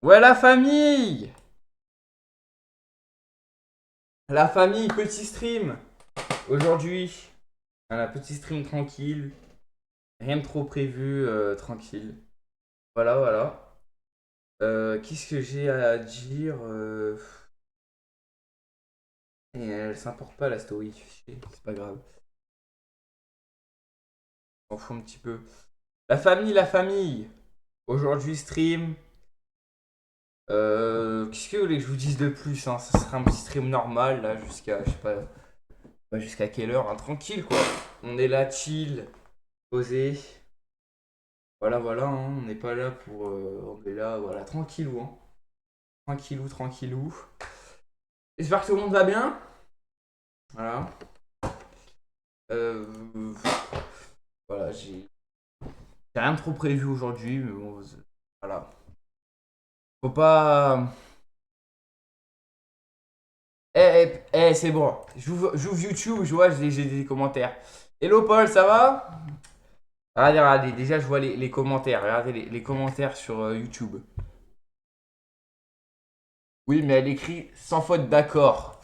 Ouais, la famille! La famille, petit stream. Aujourd'hui, un petit stream tranquille. Rien de trop prévu, tranquille. Voilà, voilà. Qu'est-ce que j'ai à dire et elle s'importe pas la story. C'est pas grave. On fout un petit peu. La famille, la famille. Aujourd'hui, stream. Qu'est-ce que vous voulez que je vous dise de plus, hein? Ça sera un petit stream normal, là, jusqu'à, je sais pas jusqu'à quelle heure, hein, tranquille, quoi. On est là, chill, posé. Voilà, voilà, hein, on n'est pas là pour. On est là, voilà, tranquillou, hein. Tranquillou, tranquillou. J'espère que tout le monde va bien. Voilà. Euh, voilà, j'ai rien de trop prévu aujourd'hui, mais bon, voilà. Faut pas. C'est bon. J'ouvre YouTube, je vois, j'ai des commentaires. Hello Paul, ça va? Regardez, regardez, déjà je vois les commentaires. Regardez les commentaires sur YouTube. Oui, mais elle écrit sans faute d'accord.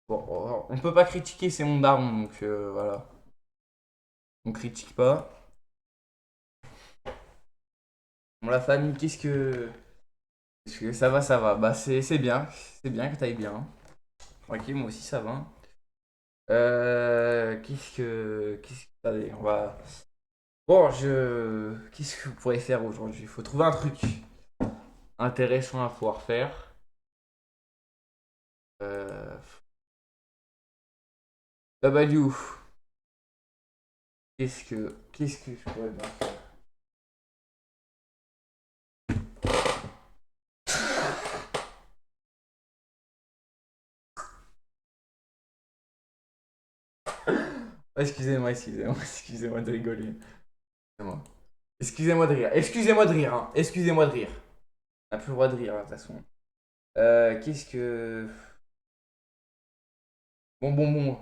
Bon, on peut pas critiquer, c'est mon daron, donc voilà. On critique pas. Bon, la famille, qu'est-ce que ça va, ça va. Bah, c'est bien. C'est bien que t'ailles bien. Tranquille, moi aussi, ça va. Allez, on va. Bon, Qu'est-ce que vous pourrez faire aujourd'hui? Il faut trouver un truc intéressant à pouvoir faire. Euh... Babaliou, qu'est-ce que je pourrais bien faire? Oh, excusez-moi, excusez-moi, excusez-moi de rigoler. Excusez-moi. Excusez-moi de rire. Excusez-moi de rire, hein. Excusez-moi de rire. On n'a plus le droit de rire, de toute façon. Qu'est-ce que. Bon, bon, bon.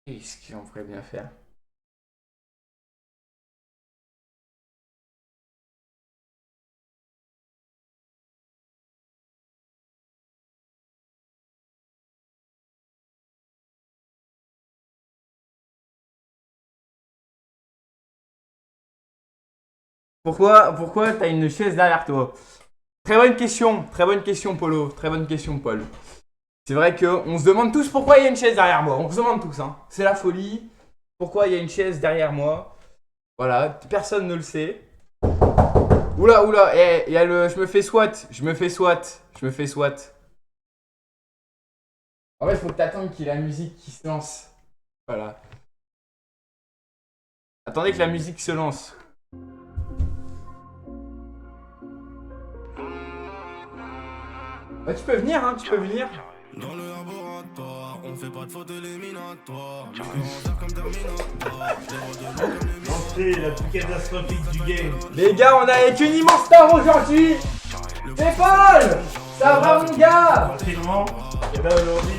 Qu'est-ce qu'on pourrait bien faire? Pourquoi t'as une chaise derrière toi? Très bonne question, Polo. Très bonne question, Paul. C'est vrai qu'on se demande tous pourquoi il y a une chaise derrière moi. On se demande tous, hein. C'est la folie. Pourquoi il y a une chaise derrière moi? Voilà, personne ne le sait. Oula, oula, il y a le. Je me fais SWAT, je me fais SWAT, je me fais SWAT. En fait, il faut que t'attendes qu'il y ait la musique qui se lance. Voilà. Attendez que la musique se lance. Bah, tu peux venir, hein, tu peux venir. Dans le laboratoire, on fait pas de faute éliminatoire. Le cancer comme Terminator. L'entrée la plus catastrophique du game. Les gars, on a avec une immense star aujourd'hui. C'est Paul. Ça va, mon gars? Tranquillement, et là aujourd'hui,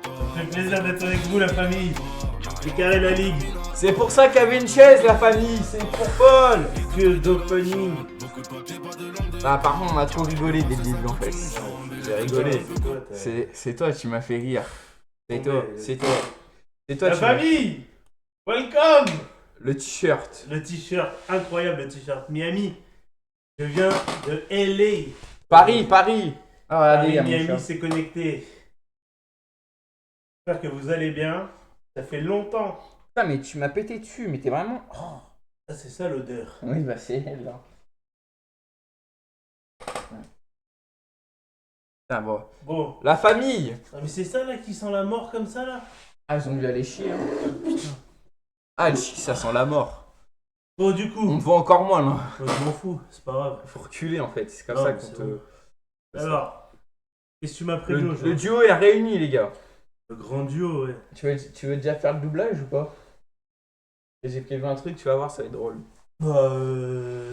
ça fait plaisir d'être avec vous, la famille. J'ai carré la ligue. C'est pour ça qu'il y avait une chaise, la famille. C'est pour Paul. Que d'opening. Bah, par contre, on a trop rigolé dès le début, en fait. J'ai rigolé. C'est toi, C'est toi, tu m'as fait rire. C'est toi, Ouais, c'est toi. C'est toi, La tu m'as- famille. Welcome. Le t-shirt. Le t-shirt, incroyable le t-shirt. Miami. Je viens de LA. Paris, Paris. Ah, regardez, il y a mon Miami chat. s'est connecté. J'espère que vous allez bien. Ça fait longtemps. Putain, mais tu m'as pété dessus, mais t'es vraiment. Oh. Ah, c'est ça l'odeur. Oui, bah c'est elle, là. Putain, bon. Bon. La famille. Ah, mais c'est ça là qui sent la mort comme ça là. Ah, ils ont dû aller chier, hein. Putain. Ah, le chier, ça sent la mort. Bon, du coup, On te voit encore moins, là. je m'en fous, c'est pas grave. Faut reculer, en fait. C'est comme Non, ça mais qu'on c'est te. bon. Alors, qu'est-ce que tu m'as prévu Le aujourd'hui? duo est réuni, les gars. Le grand duo, ouais. Tu veux déjà faire le doublage ou pas? J'ai prévu un truc, tu vas voir, ça va être drôle. Bah,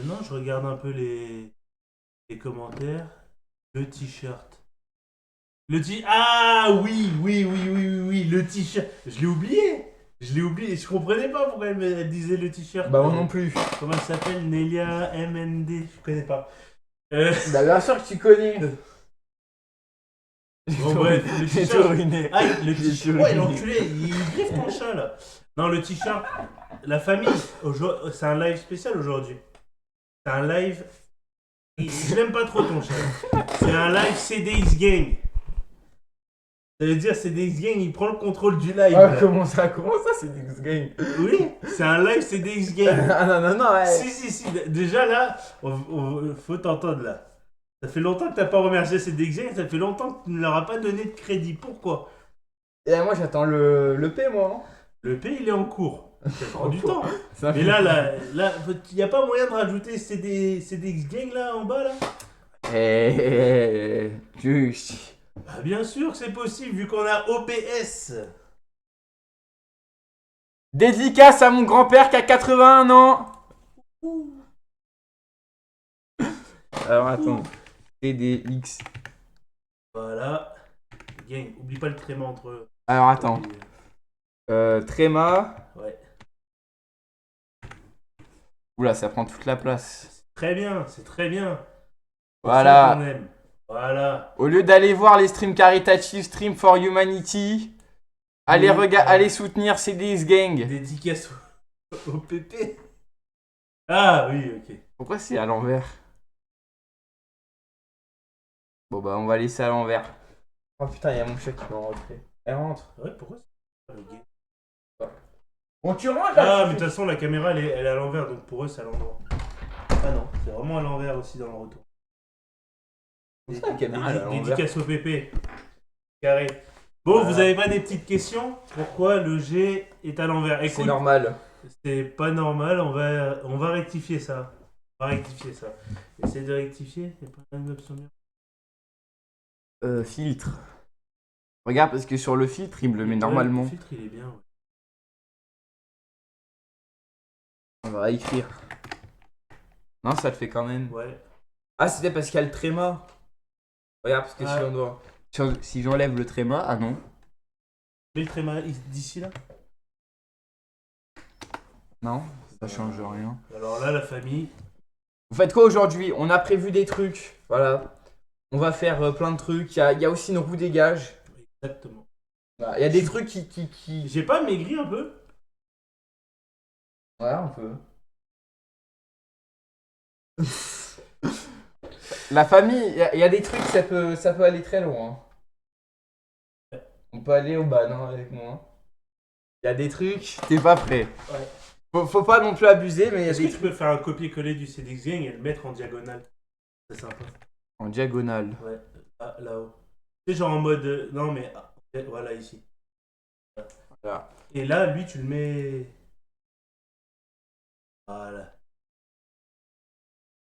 non, je regarde un peu les commentaires. Le t-shirt. Ah oui, oui, oui, oui, oui, oui, le t-shirt. Je l'ai oublié. Je l'ai oublié, je comprenais pas pourquoi elle disait le t-shirt. Bah, moi non plus. Comment elle s'appelle? Nelia MND, je connais pas. Bah, bien sûr que tu connais. Bon, bref, le J'ai t-shirt. tout ruiné. Ah, le J'ai t-shirt. tout Ouais, ruiné. l'enculé, il griffe ton chat là. Non, le t-shirt. La famille, c'est un live spécial aujourd'hui. C'est un live. Je l'aime pas trop ton chat. C'est un live CDX Gang. Ça veut dire CDX Gang, il prend le contrôle du live. Ah, là. comment ça, c'est X Game? Oui, c'est un live CDX Gang. Ah non, non, non, ouais. Si. Déjà là, faut t'entendre là. Ça fait longtemps que t'as pas remercié CDX Gang, ça fait longtemps que tu ne leur as pas donné de crédit. Pourquoi? Et moi, j'attends le P, moi. Hein. Le P, il est en cours. Ça prend du temps. Hein. Ça Mais fait- là, il n'y a pas moyen de rajouter CDX Gang là en bas là? Juste. Bah, bien sûr que c'est possible vu qu'on a OBS. Dédicace à mon grand-père qui a 81 ans. Alors, attends. TDX. Voilà. Gang, oublie pas le tréma entre eux. Alors, attends. Tréma. Ouais. Oula, ça prend toute la place. Très bien, c'est très bien. C'est Voilà. ça qu'on aime. Voilà. Au lieu d'aller voir les streams caritatifs, Stream for Humanity, allez, Oui. allez soutenir CDX Gang. Dédicace au PP. Ah oui, ok. Pourquoi c'est à l'envers? Bon bah on va laisser à l'envers. Oh putain, il y a mon chat qui va rentrer. Elle rentre. Ouais, pourquoi c'est pas le gay? Bon, tu rentres Ah, mais de toute façon, la caméra, elle est à l'envers, donc pour eux, c'est à l'endroit. Ah non, c'est vraiment à l'envers aussi dans le retour. C'est la caméra, elle est à l'envers. Dédicace au PP. Carré. Bon, vous avez pas des petites questions? Pourquoi le G est à l'envers? C'est Écoute, normal. c'est pas normal, on va rectifier ça. On va rectifier ça. Essaye de rectifier, c'est pas une option bien. Filtre. Regarde, parce que sur le filtre, il me le met normalement. Le filtre, il est bien. Ouais. On va écrire. Non, ça le fait quand même. Ouais. Ah, c'était parce qu'il y a le tréma. Regarde, parce que Ah. si on doit. Si j'enlève le tréma, ah non. Mets le tréma d'ici là. Non, ça change rien. Alors là, la famille. Vous faites quoi aujourd'hui? On a prévu des trucs. Voilà. On va faire plein de trucs. Il y a aussi une roue dégage. Exactement. Voilà. Il y a des trucs qui... J'ai pas maigri un peu? Ouais, un peu. La famille, il y a des trucs, ça peut aller très loin. On peut aller au ban hein, avec moi. Il y a des trucs, t'es pas prêt. Ouais. Faut pas non plus abuser, mais il y a Est-ce des que tu trucs peux faire un copier-coller du CDX Gang et le mettre en diagonale? C'est sympa. en diagonale. Ouais, ah, là-haut. Tu sais, genre en mode. Non, mais. Voilà, ici. Voilà. Et là, lui, tu le mets. Voilà.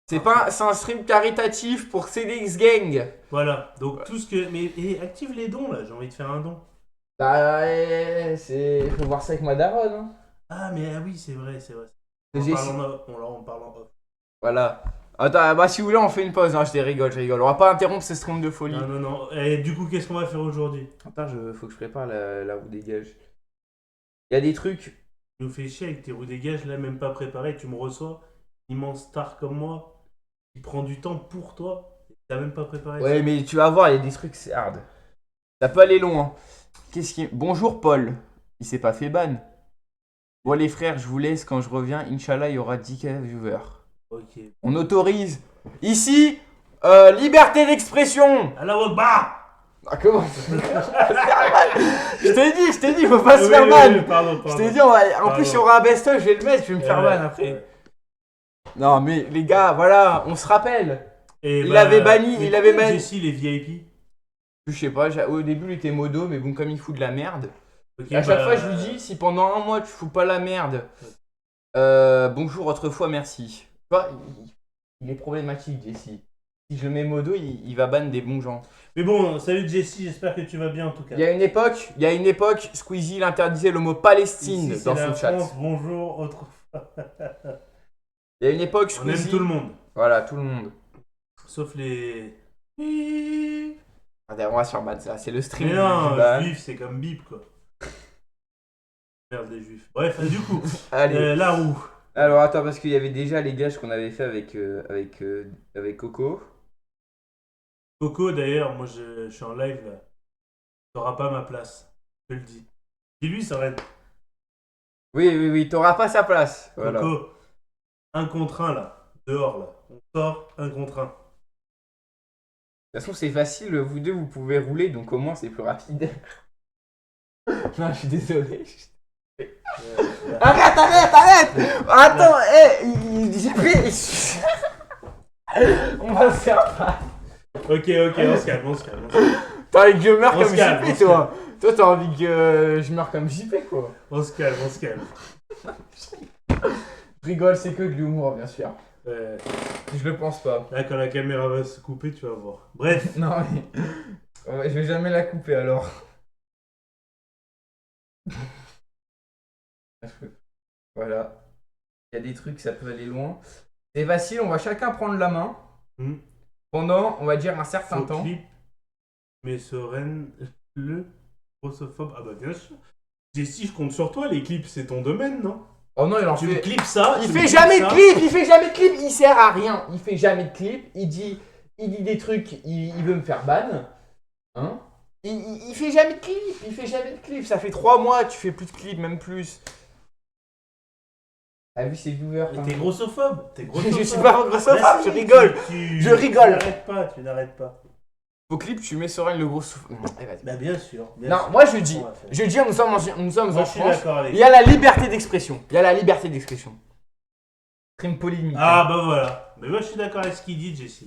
C'est un stream caritatif pour CDX Gang. Voilà. Donc, tout ce que. Mais active les dons, là. J'ai envie de faire un don. Bah ouais, faut voir ça avec ma daronne. Hein. Ah, mais ah oui, c'est vrai, c'est vrai. J'ai- En parlant off. Voilà. Attends, bah si vous voulez, on fait une pause. Hein, je rigole. On va pas interrompre ce stream de folie. Non. Et du coup, qu'est-ce qu'on va faire aujourd'hui? Attends, faut que je prépare la roue dégage. Il y a des trucs. Tu nous fais chier avec tes roues dégage, là, même pas préparé. Tu me reçois, immense star comme moi, qui prend du temps pour toi. T'as même pas préparé. Ouais, mais tu vas voir, il y a des trucs, c'est hard. Ça peut aller loin. Qu'est-ce qui... Bonjour Paul. Il s'est pas fait ban. Bon les frères, je vous laisse. Quand je reviens, Inch'Allah, il y aura 10K viewers. Ok. On autorise. Ici, liberté d'expression. Allah Akbar. Ah comment Je t'ai dit, faut pas se faire ban. Pardon. Je t'ai dit, en plus, il y aura un best-of, je vais le mettre, je vais me faire ban après. Ouais. Non mais les gars, voilà, on se rappelle. Et Il avait banni, mais il avait pourquoi banni. Jessie, les VIP. Je sais pas, au début il était modo, mais bon, comme il fout de la merde. Ok, Et à chaque bah, fois, je lui dis, si pendant un mois tu fous pas la merde, bonjour, autrefois, merci. Tu vois, il est problématique, Jessie. Si je le mets modo, il va ban des bons gens. Mais bon, salut Jessie, j'espère que tu vas bien en tout cas. Il y a une époque, Squeezie il interdisait le mot Palestine Ici, dans c'est son la chat. France, bonjour, autre. Il y a une époque, On aime Squeezie. tout le monde. Voilà, tout le monde. Sauf les. Attends, on va se faire ban ça, c'est le stream Mais du non, ban. juif, c'est comme bip quoi. Merde, les juifs. Bref, du coup, Allez. la roue. Alors attends, parce qu'il y avait déjà les gages qu'on avait fait avec Coco. Coco, d'ailleurs, moi je suis en live là. T'auras pas ma place. Je te le dis. Dis-lui, ça va être Oui, t'auras pas sa place. Voilà. Coco. Un contre un là. Dehors là. On sort un contre un. De toute façon, c'est facile, vous deux, vous pouvez rouler, donc au moins, c'est plus rapide. Non, je suis désolé. Arrête! Attends, j'ai pris... On va se faire pas. Ok, on se calme. T'as envie que je meure On comme se calme, JP, on se toi. Toi, t'as envie que je meure comme JP, quoi. On se calme. Je rigole, c'est que de l'humour, bien sûr. Je le pense pas. Là, quand la caméra va se couper, tu vas voir. Bref. Non, mais... Ouais, je vais jamais la couper, alors. Voilà. Il y a des trucs, ça peut aller loin. C'est facile, on va chacun prendre la main. Pendant, on va dire, un certain temps. Clip, mais Soren, le grossophobe. Ah bah bien sûr. Si je compte sur toi, les clips, c'est ton domaine, non? Oh non, il en Tu me fait... clips ça. Il fait jamais de clip, il sert à rien. Il fait jamais de clip, il dit des trucs, il veut me faire ban. Hein? Il fait jamais de clip, ça fait 3 mois, tu fais plus de clips, même plus. T'as vu ses viewers? Mais t'es grossophobe. Je suis pas grossophobe, je rigole. Je rigole. Tu n'arrêtes pas. Au clip, tu mets Soren le gros souffle. Bah bien sûr. Non, moi je dis, nous sommes en Moi, je suis France, d'accord avec il y a la liberté d'expression. Crime polémique. Ah bah voilà. Mais moi je suis d'accord avec ce qu'il dit, Jesse.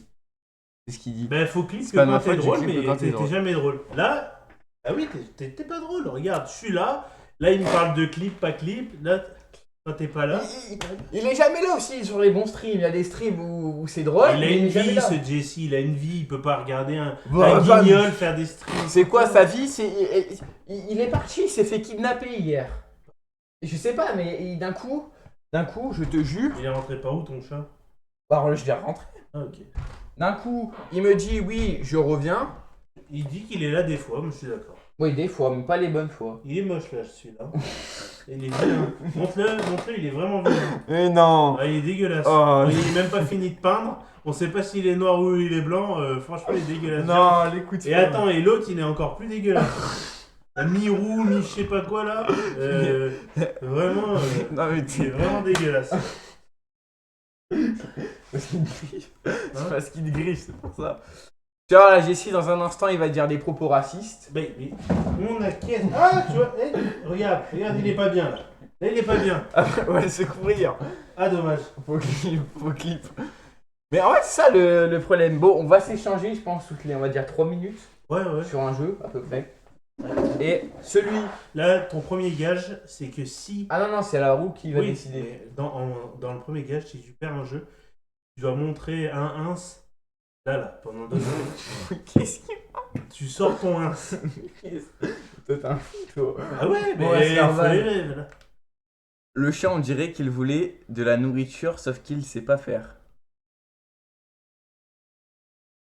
C'est ce qu'il dit. Bah faut clip que pas de ma quand t'es faute, je drôle, clip que mais quand t'es t'es drôle. jamais drôle. Là, ah oui, t'es pas drôle. Regarde, je suis là. Là, il me parle de clip, pas clip. Là, quand t'es pas là. Il est jamais là aussi sur les bons streams. Il y a des streams où c'est drôle. Il a mais une est jamais vie, là. ce Jesse, il a une vie, il peut pas regarder un Bah, guignol faire des streams. C'est quoi sa vie? Il est parti, il s'est fait kidnapper hier. Je sais pas, mais d'un coup, je te jure. Il est rentré par où ton chat? Bah, je l'ai rentré. Ah ok. D'un coup, il me dit oui, je reviens. Il dit qu'il est là des fois, mais je suis d'accord. Oui, des fois, mais pas les bonnes fois. Il est moche là, celui-là. Il est vilain. Montre-le, il est vraiment vilain. Mais non. Ah, il est dégueulasse. Oh. Il est même pas fini de peindre. On sait pas s'il est noir ou il est blanc. Franchement, il est dégueulasse. Non, l'écoute. Et attends, et l'autre, il est encore plus dégueulasse. Mi-roux, mi-je sais pas quoi là. Vraiment, Non, mais il est vraiment dégueulasse. Parce qu'il griffe. C'est parce qu'il griffe, c'est pour ça. Tu vois, là, Jessie, dans un instant, il va dire des propos racistes. Mais on a qu'est-ce. Ah, tu vois, regarde, il est pas bien là. Là, il est pas bien. Après, on va le secourir. Ah, dommage. Faut clip. Mais en fait, c'est ça le problème. Bon, on va s'échanger, je pense, toutes les, on va dire 3 minutes Ouais. sur un jeu, à peu près. Et celui... Là, ton premier gage, c'est que si. Ah non, c'est la roue qui va Oui, décider. mais dans le premier gage, si tu perds un jeu, tu dois montrer un ins. Là, pendant 2 secondes. Qu'est-ce qu'il Tu sors ton ins. Toi, t'es un fou, toi. Ah ouais, mais Bon, ouais, c'est normal. faut les rêves, là. Le chat, on dirait qu'il voulait de la nourriture, sauf qu'il sait pas faire.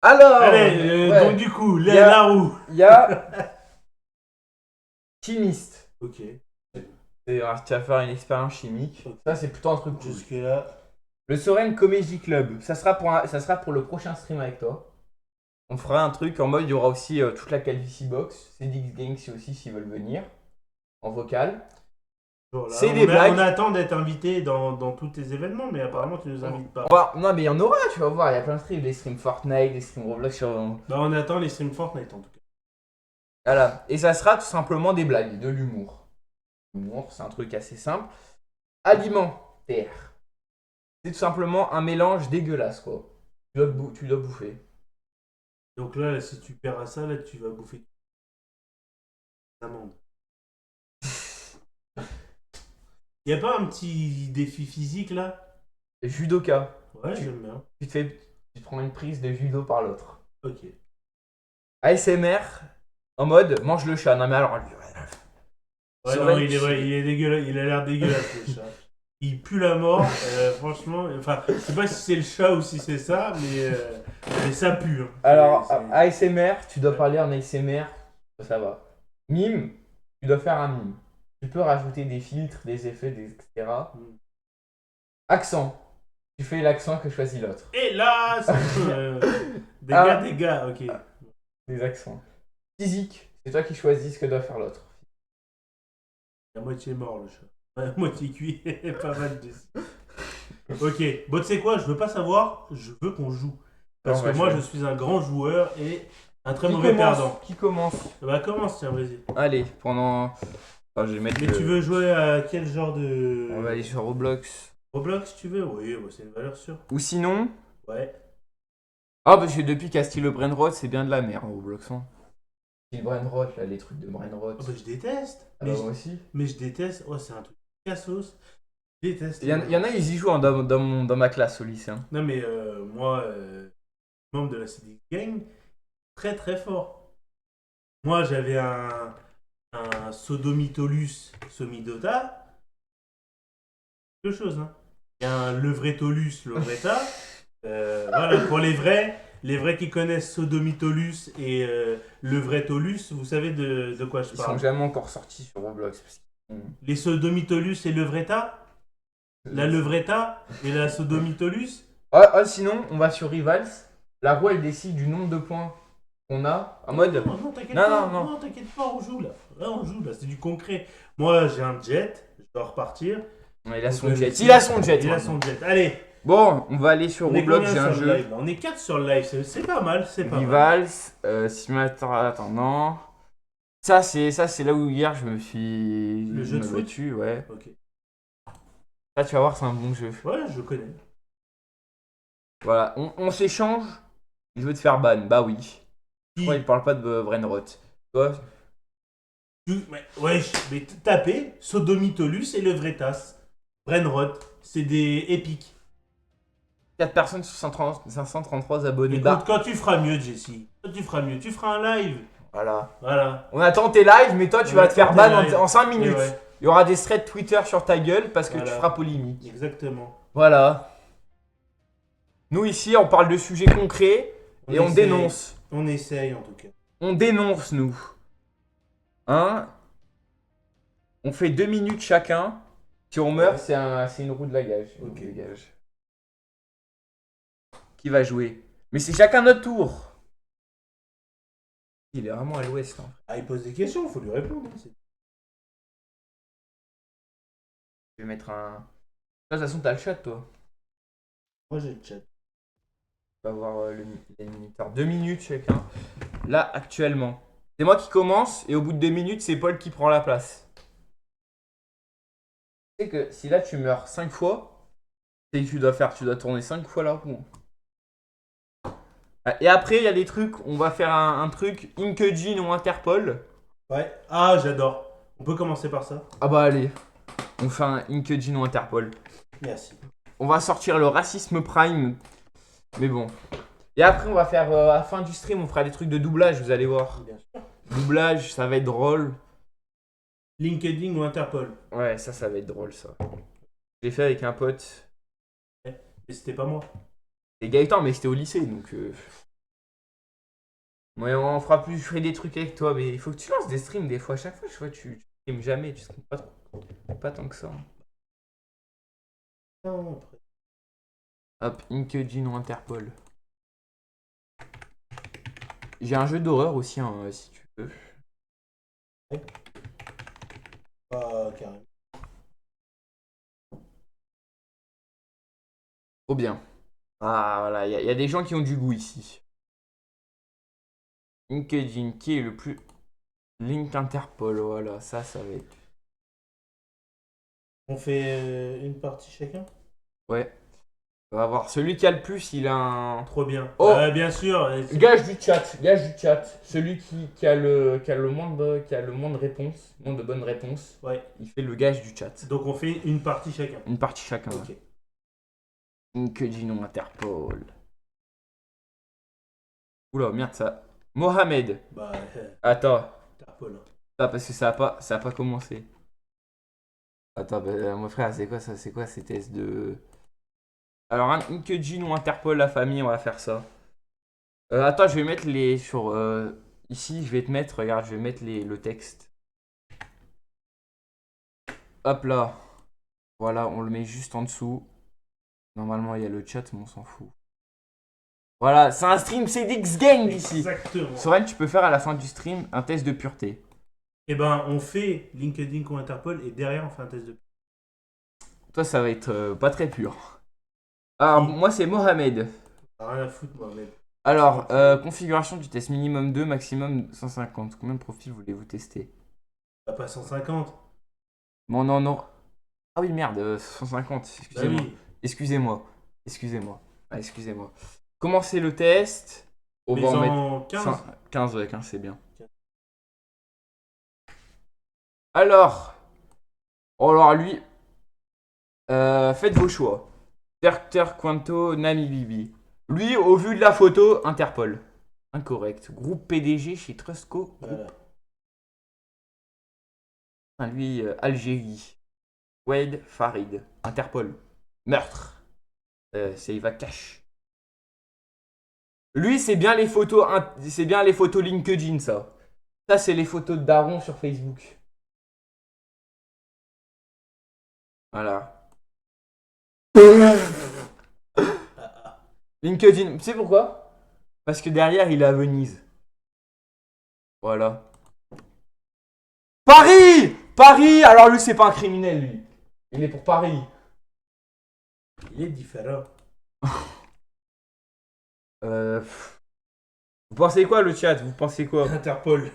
Alors Allez, ouais. donc du coup, Y a- la roue. Il y a... Chimiste. Ok. Tu vas faire une expérience chimique. Ça, c'est plutôt un truc cool. Jusque là. Le Soren Comedy Club, ça sera pour le prochain stream avec toi. On fera un truc en mode, il y aura aussi toute la Calvici Box, CDX Gang aussi s'ils veulent venir, en vocal. Bon, là, C'est des blagues. On attend d'être invité dans tous tes événements, mais apparemment tu nous invites pas. Non mais il y en aura, tu vas voir, il y a plein de streams, des streams Fortnite, des streams Roblox sur... Bah, on attend les streams Fortnite en tout cas. Voilà, et ça sera tout simplement des blagues, de l'humour. L'humour, c'est un truc assez simple. Alimentaire. C'est tout simplement un mélange dégueulasse, quoi. Tu dois bouffer. Donc là, si tu perds à ça, là, tu vas bouffer. Amende. Y a pas un petit défi physique là? Judoka. Ouais, j'aime bien. Tu te prends une prise de judo par l'autre. Ok. ASMR, en mode, mange le chat. Non mais alors... Ouais, Soren non, il est dégueulasse. Il a l'air dégueulasse le chat. Il pue la mort, franchement. Enfin, je sais pas si c'est le chat ou si c'est ça, mais ça pue. Hein. Alors, C'est- ASMR, tu dois parler en ASMR, ça va. Mime, tu dois faire un mime. Tu peux rajouter des filtres, des effets, etc. Mm. Accent. Tu fais l'accent que choisit l'autre. Et là, c'est Ah. des gars, ok. Des accents. Physique. C'est toi qui choisis ce que doit faire l'autre. La moitié mort le chat. La moitié cuit, pas mal dessus. Ok, bon tu sais quoi, je veux pas savoir, je veux qu'on joue. Parce On va que moi jouer. je suis un grand joueur et un très mauvais perdant. Qui commence? Bah commence tiens, vas-y. Allez, pendant... Enfin, je vais mettre Mais le- tu veux jouer à quel genre de... On va aller sur Roblox. Roblox tu veux? Oui, bah, c'est une valeur sûre. Ou sinon... Ouais. Ah, parce que depuis Castillo Brainrot, c'est bien de la merde, Roblox. Hein. Le Brainrot, là, les trucs de Brainrot. Oh, bah, je déteste. Ah bah, moi aussi. Mais je déteste. Oh, c'est un truc cassos. Je déteste. Il y en a, ils y jouent hein, dans ma classe au lycée. Hein. Non mais moi, membre de la CD Gang, très très fort. Moi j'avais un Sodomitolus Somidota, quelque chose. Hein. Il y a un Levretolus Lovreta. Voilà, pour les vrais qui connaissent Sodomitolus et Levretolus, vous savez de quoi je Ils sont parle. jamais encore sortis sur Roblox. Parce Les Sodomitolus et Levreta, la Levreta et la Sodomitolus. Sinon, on va sur Rivals. La roue, elle décide du nombre de points qu'on a. En mode. Non, t'inquiète Non, pas, non. t'inquiète pas, on joue là. Là, on joue là, c'est du concret. Moi, j'ai un jet, je dois repartir. Ouais, il a son Donc, jet. Il a son jet. Il a son jet. Allez, Bon, on va aller sur on est Roblox. combien J'ai un sur le jeu. live là? On est 4 sur le live, c'est pas mal, c'est pas mal. Rivals. Simulator. Attends, non. Ça, c'est là où hier je me suis. Le jeu de foot battu, ouais. Ok. Là, tu vas voir, c'est un bon jeu. Ouais, je connais. Voilà, on s'échange. Il veut te faire ban. Bah oui. Je crois qu'il parle pas de Brainrot. Toi, Mais tapez Sodomitolus et Levretas. Brenrod, c'est des épiques. 4 personnes sur 533 abonnés. Écoute, Bah, quand tu feras mieux, Jessie, quand tu feras mieux, tu feras un live. voilà. Voilà. On attend tes lives, mais toi, tu On vas te faire attend ban tes lives. en 5 Et minutes. ouais, Il y aura des threads Twitter sur ta gueule parce que Voilà. tu feras polémique. exactement. Voilà. Nous, ici, on parle de sujets concrets et on essaye. dénonce. On essaye en tout cas. On dénonce, nous. Hein? On fait 2 minutes chacun. Si on meurt, c'est une roue de la gage. Ok. Une gage. Qui va jouer? Mais c'est chacun notre tour. Il est vraiment à l'ouest. Hein. Ah, il pose des questions, faut lui répondre. Hein, Je vais mettre un. De toute façon, t'as le chat, toi. Moi j'ai le chat. On va voir les minuteurs. 2 minutes chacun. Là, actuellement. C'est moi qui commence et au bout de 2 minutes, c'est Paul qui prend la place. Tu sais que si là tu meurs 5 fois, c'est que tu dois tourner 5 fois la roue. Et après, il y a des trucs, on va faire un truc Inkejin ou Interpol. Ouais. Ah, j'adore. On peut commencer par ça. Ah bah allez, on fait un Inkejin ou Interpol. Merci. On va sortir le racisme prime. Mais bon. Et après, on va faire, à la fin du stream, on fera des trucs de doublage, vous allez voir. Bien sûr. Doublage, ça va être drôle. LinkedIn ou Interpol. Ouais, ça va être drôle, ça. Je l'ai fait avec un pote. Et c'était pas moi. Et Gaëtan, mais c'était au lycée, donc... Ouais, on fera plus, je ferai des trucs avec toi, mais il faut que tu lances des streams des fois. À chaque fois, je vois, tu streams jamais, tu streams pas trop. Pas tant que ça. Non, après. Hop, Inkejin ou Interpol. J'ai un jeu d'horreur aussi, hein, si tu veux. Pas carrément. Trop bien. Ah, voilà, il y a des gens qui ont du goût ici. Inkejin, qui est le plus... Link Interpol, voilà, ça va être... On fait une partie chacun. Ouais. On va voir. Celui qui a le plus, il a un... Trop bien. Oh. Bien sûr. Gage du chat. Celui qui a le moins de réponses, moins de bonnes réponses, Ouais. il fait le gage du chat. Donc on fait une partie chacun. Une partie chacun. Ok. Ouais. Inkejin ou Interpol. Oula, merde ça. Mohamed. Bah, Attends. Interpol. Ah, parce que ça a pas commencé. Attends, bah, mon frère, c'est quoi ça? C'est quoi ces tests de... Alors, un Inkejin ou Interpol, la famille, on va faire ça. Attends, je vais mettre les... sur... ici, je vais te mettre... Regarde, je vais mettre le texte. hop là. Voilà, on le met juste en dessous. Normalement, il y a le chat, mais on s'en fout. Voilà, c'est un stream CDX Gang ici. Exactement. Soren, tu peux faire à la fin du stream un test de pureté. Eh ben, on fait LinkedIn ou Interpol et derrière, on fait un test de. Toi, ça va être pas très pur. Alors, moi, c'est Mohamed. Rien à foutre, moi, mais. Alors, configuration du test minimum 2, maximum 150. Combien de profils voulez-vous tester? Pas 150. Bon, non, non. Ah oui, merde, 150. Bah Excusez-moi. oui. Excusez-moi. Excusez-moi. Ah, excusez-moi. Commencez le test. On Mais va en mettre en 15. 15, ouais, 15, c'est bien. Alors, lui, faites vos choix. Terter, Quanto, Nami, Bibi. Lui, au vu de la photo, Interpol. Incorrect. Groupe PDG chez Trustco. Voilà. Lui, Algérie. Wade, Farid. Interpol. Meurtre. C'est Eva Cash. Lui, c'est bien les photos, c'est bien les photos LinkedIn, ça. Ça, c'est les photos de Daron sur Facebook. Voilà. LinkedIn, tu sais pourquoi? Parce que derrière, il est à Venise. Voilà. Paris! Paris! Alors lui, c'est pas un criminel, lui. Il est pour Paris. Il est différent. Vous pensez quoi, le chat? Vous pensez quoi? Interpol.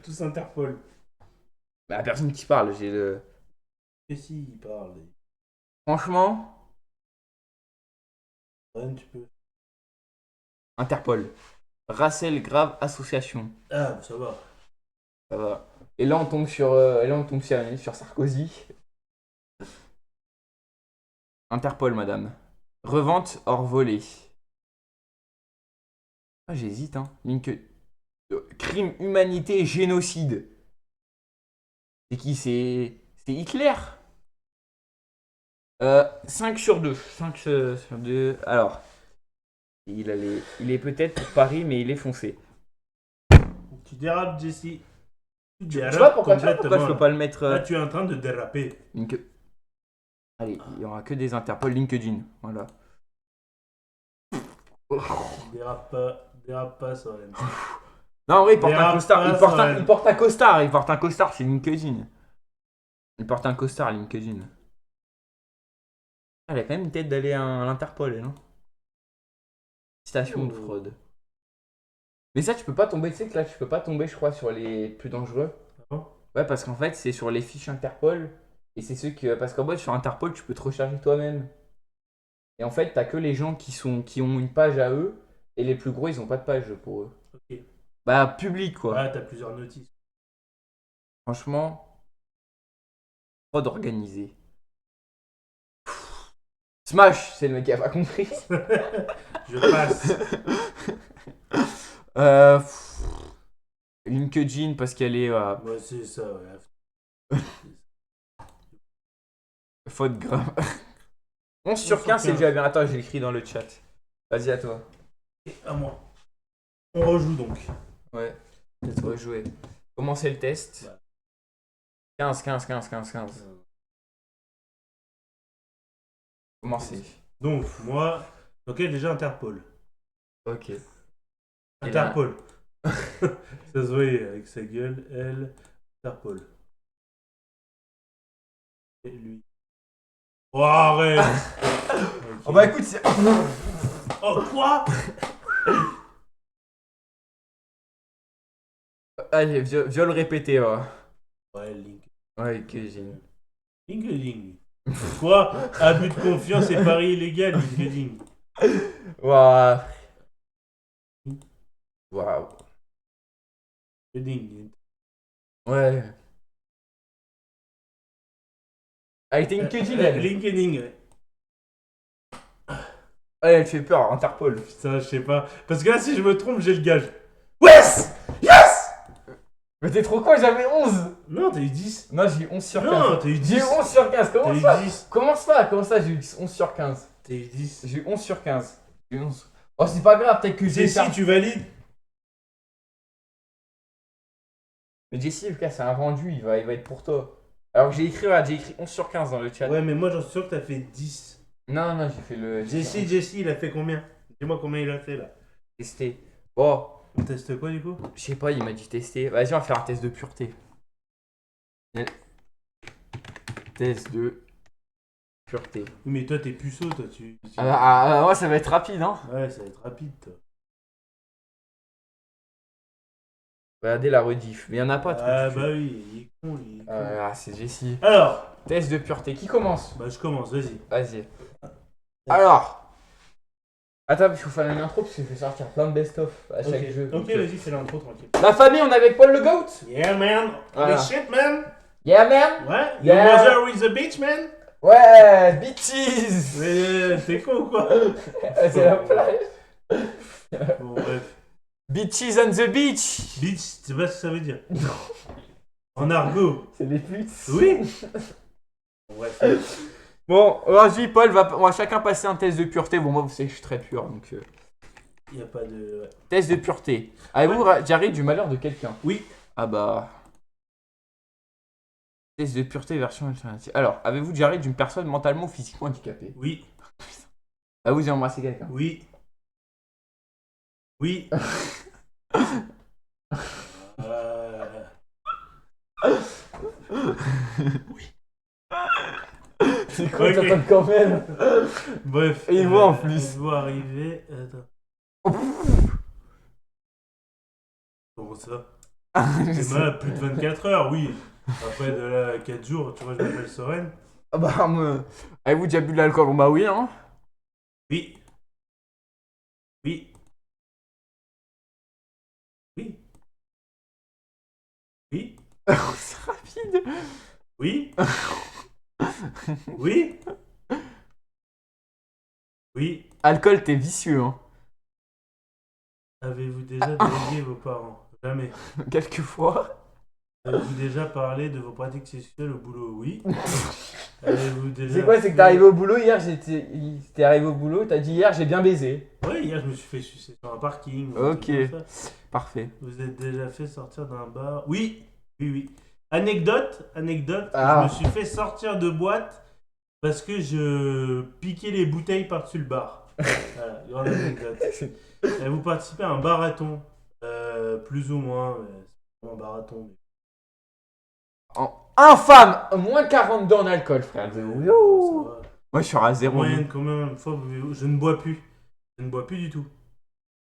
Tous Interpol. Bah, personne qui parle, j'ai le... Et si, il parle. Franchement, Ouais, tu peux. Interpol. Racel Grave Association. Ah, bah, ça va. Ça va. Et là, on tombe sur Sarkozy. Interpol, madame. Revente hors volée. Ah, j'hésite, hein. Crime, humanité, génocide. C'est qui? C'est Hitler. 5 sur 2. 5 sur 2. Alors, il est peut-être pour Paris, mais il est foncé. Tu dérapes, Jesse. Tu Je sais pas pourquoi je complètement, peux pas le mettre. Là, tu es en train de déraper. Allez, il y aura que des Interpol LinkedIn. Voilà. Dérape pas, ça va. Non, en vrai, il porte un Dérape costard. pas, Il porte Soren. un costard. Il porte un costard, c'est LinkedIn. Il porte un costard, LinkedIn. Elle a quand même une tête d'aller à l'Interpol, elle, non? Station de fraude. Mais ça, tu peux pas tomber, tu sais que là, tu peux pas tomber, je crois, sur les plus dangereux. Ah bon? Ouais, parce qu'en fait, c'est sur les fiches Interpol. Et c'est ceux qui. Parce qu'en mode, sur Interpol, tu peux te recharger toi-même. Et en fait, t'as que les gens qui ont une page à eux. Et les plus gros, ils ont pas de page pour eux. Ok. Bah, public, quoi. Ouais, t'as plusieurs notices. Franchement, fraude organisée. Smash, c'est le mec qui a pas compris. Je passe. euh, LinkedIn parce qu'elle est Ouais, c'est ça, ouais. faute grave. 11 sur 15, c'est déjà bien. Attends, j'ai écrit dans le chat. Vas-y, à toi. Et à moi. On rejoue donc. Ouais, let's go jouer. Commencez le test. 15. Commencez. Donc, moi. Ok, déjà Interpol. Ok. Interpol. Ça se voyait avec sa gueule, elle. Interpol. Et lui. Oh, arrête. Ok. Oh bah écoute, c'est... Oh, quoi? Allez, viol répété, ouais. Ouais, Link. Ouais, que j'ai... LinkedIn. Quoi? Abus de confiance et pari illégal, LinkedIn. Waouh. Waouh. LinkedIn. Ouais. Avec LinkedIn, elle. LinkedIn, ouais. Elle fait peur, Interpol. Putain, je sais pas. Parce que là, si je me trompe, j'ai le gage. Yes! Yes! Mais t'es trop con, j'avais 11. Non, t'as eu 10. Non, j'ai eu 11 sur 15. Non, t'as eu 10. J'ai eu 11 sur 15, T'as comment eu ça? 10. Comment ça, j'ai eu 11 sur 15? T'as eu 10. J'ai eu 11 sur 15. J'ai eu 11. Oh, c'est pas grave, peut-être que j'ai... Jessie, tu valides? Mais Jessie, Lucas, c'est un vendu, il va être pour toi. Alors que j'ai écrit 11 sur 15 dans le chat. Ouais, mais moi, j'en suis sûr que t'as fait 10. Non, j'ai fait le. Jesse, il a fait combien? Dis-moi combien il a fait, là. Testé. Bon, On teste quoi, du coup? je sais pas, il m'a dit tester. Vas-y, on va faire un test de pureté. Test de pureté. Oui, mais toi, t'es puceau, toi, Ouais, ça va être rapide, hein. Ouais, ça va être rapide, toi. Regardez la rediff. Mais il y en a pas trop. Ah, du cul. bah oui, il est con, C'est Jessie. Alors, Test de pureté. Qui commence? bah, je commence, vas-y. Vas-y. Alors. Attends, il faut faire une intro parce que je vais sortir plein de best-of à chaque jeu. Ok, vas-y, fais l'intro, tranquille. La famille, on est avec Paul le Goat. Yeah, man. Voilà. Holy shit, man. Yeah, man. Ouais, Yeah. your mother with the bitch, man. Ouais, bitches. Mais t'es con ou quoi? C'est la plage. Bon, bref. Bitches on the beach. Bitch, tu sais pas ce que ça veut dire? En argot. C'est des putes. Oui. Bon, bref. Bon, vas-y, Paul, on va chacun passer un test de pureté. Bon, moi, vous savez que je suis très pur, donc... Y a pas de... Ouais. Test de pureté. Avez-vous diarrhée du malheur de quelqu'un? Oui. Ah bah... Test de pureté version alternative. Alors, avez-vous diarrhée d'une personne mentalement ou physiquement handicapée? Oui. Avez-vous déjà embrassé quelqu'un? Oui. Oui. C'est quoi, Ok. t'attends quand même? Bref. Et il voit en plus. Il voit arriver... Attends. Comment ça? C'est mal, plus de 24 heures, oui. Après de là, 4 jours, tu vois, je m'appelle Soren. Ah bah, avez-vous déjà bu de l'alcool? Bon bah oui, hein. Oui. Oui. Oui. Oui. C'est rapide. Oui. Oui. Oui. Alcool, t'es vicieux, hein. Avez-vous déjà dragué vos parents? Jamais. Quelquefois. Avez-vous déjà parlé de vos pratiques sexuelles au boulot? Oui. Avez-vous déjà... C'est quoi, c'est que t'es arrivé au boulot hier, t'es arrivé au boulot, t'as dit hier j'ai bien baisé. Ouais, hier je me suis fait sucer sur un parking. Ok. tout comme ça. Parfait. Vous êtes déjà fait sortir d'un bar? Oui. Oui, oui. Anecdote, Ah. je me suis fait sortir de boîte parce que je piquais les bouteilles par-dessus le bar. Voilà, grande anecdote. Vous participez à un barathon, plus ou moins, c'est pas un barathon. Infâme. Moins 42 en alcool, frère. Ça Yo. va. Moi je suis à zéro. Moyenne, combien de fois je ne bois plus. Je ne bois plus du tout.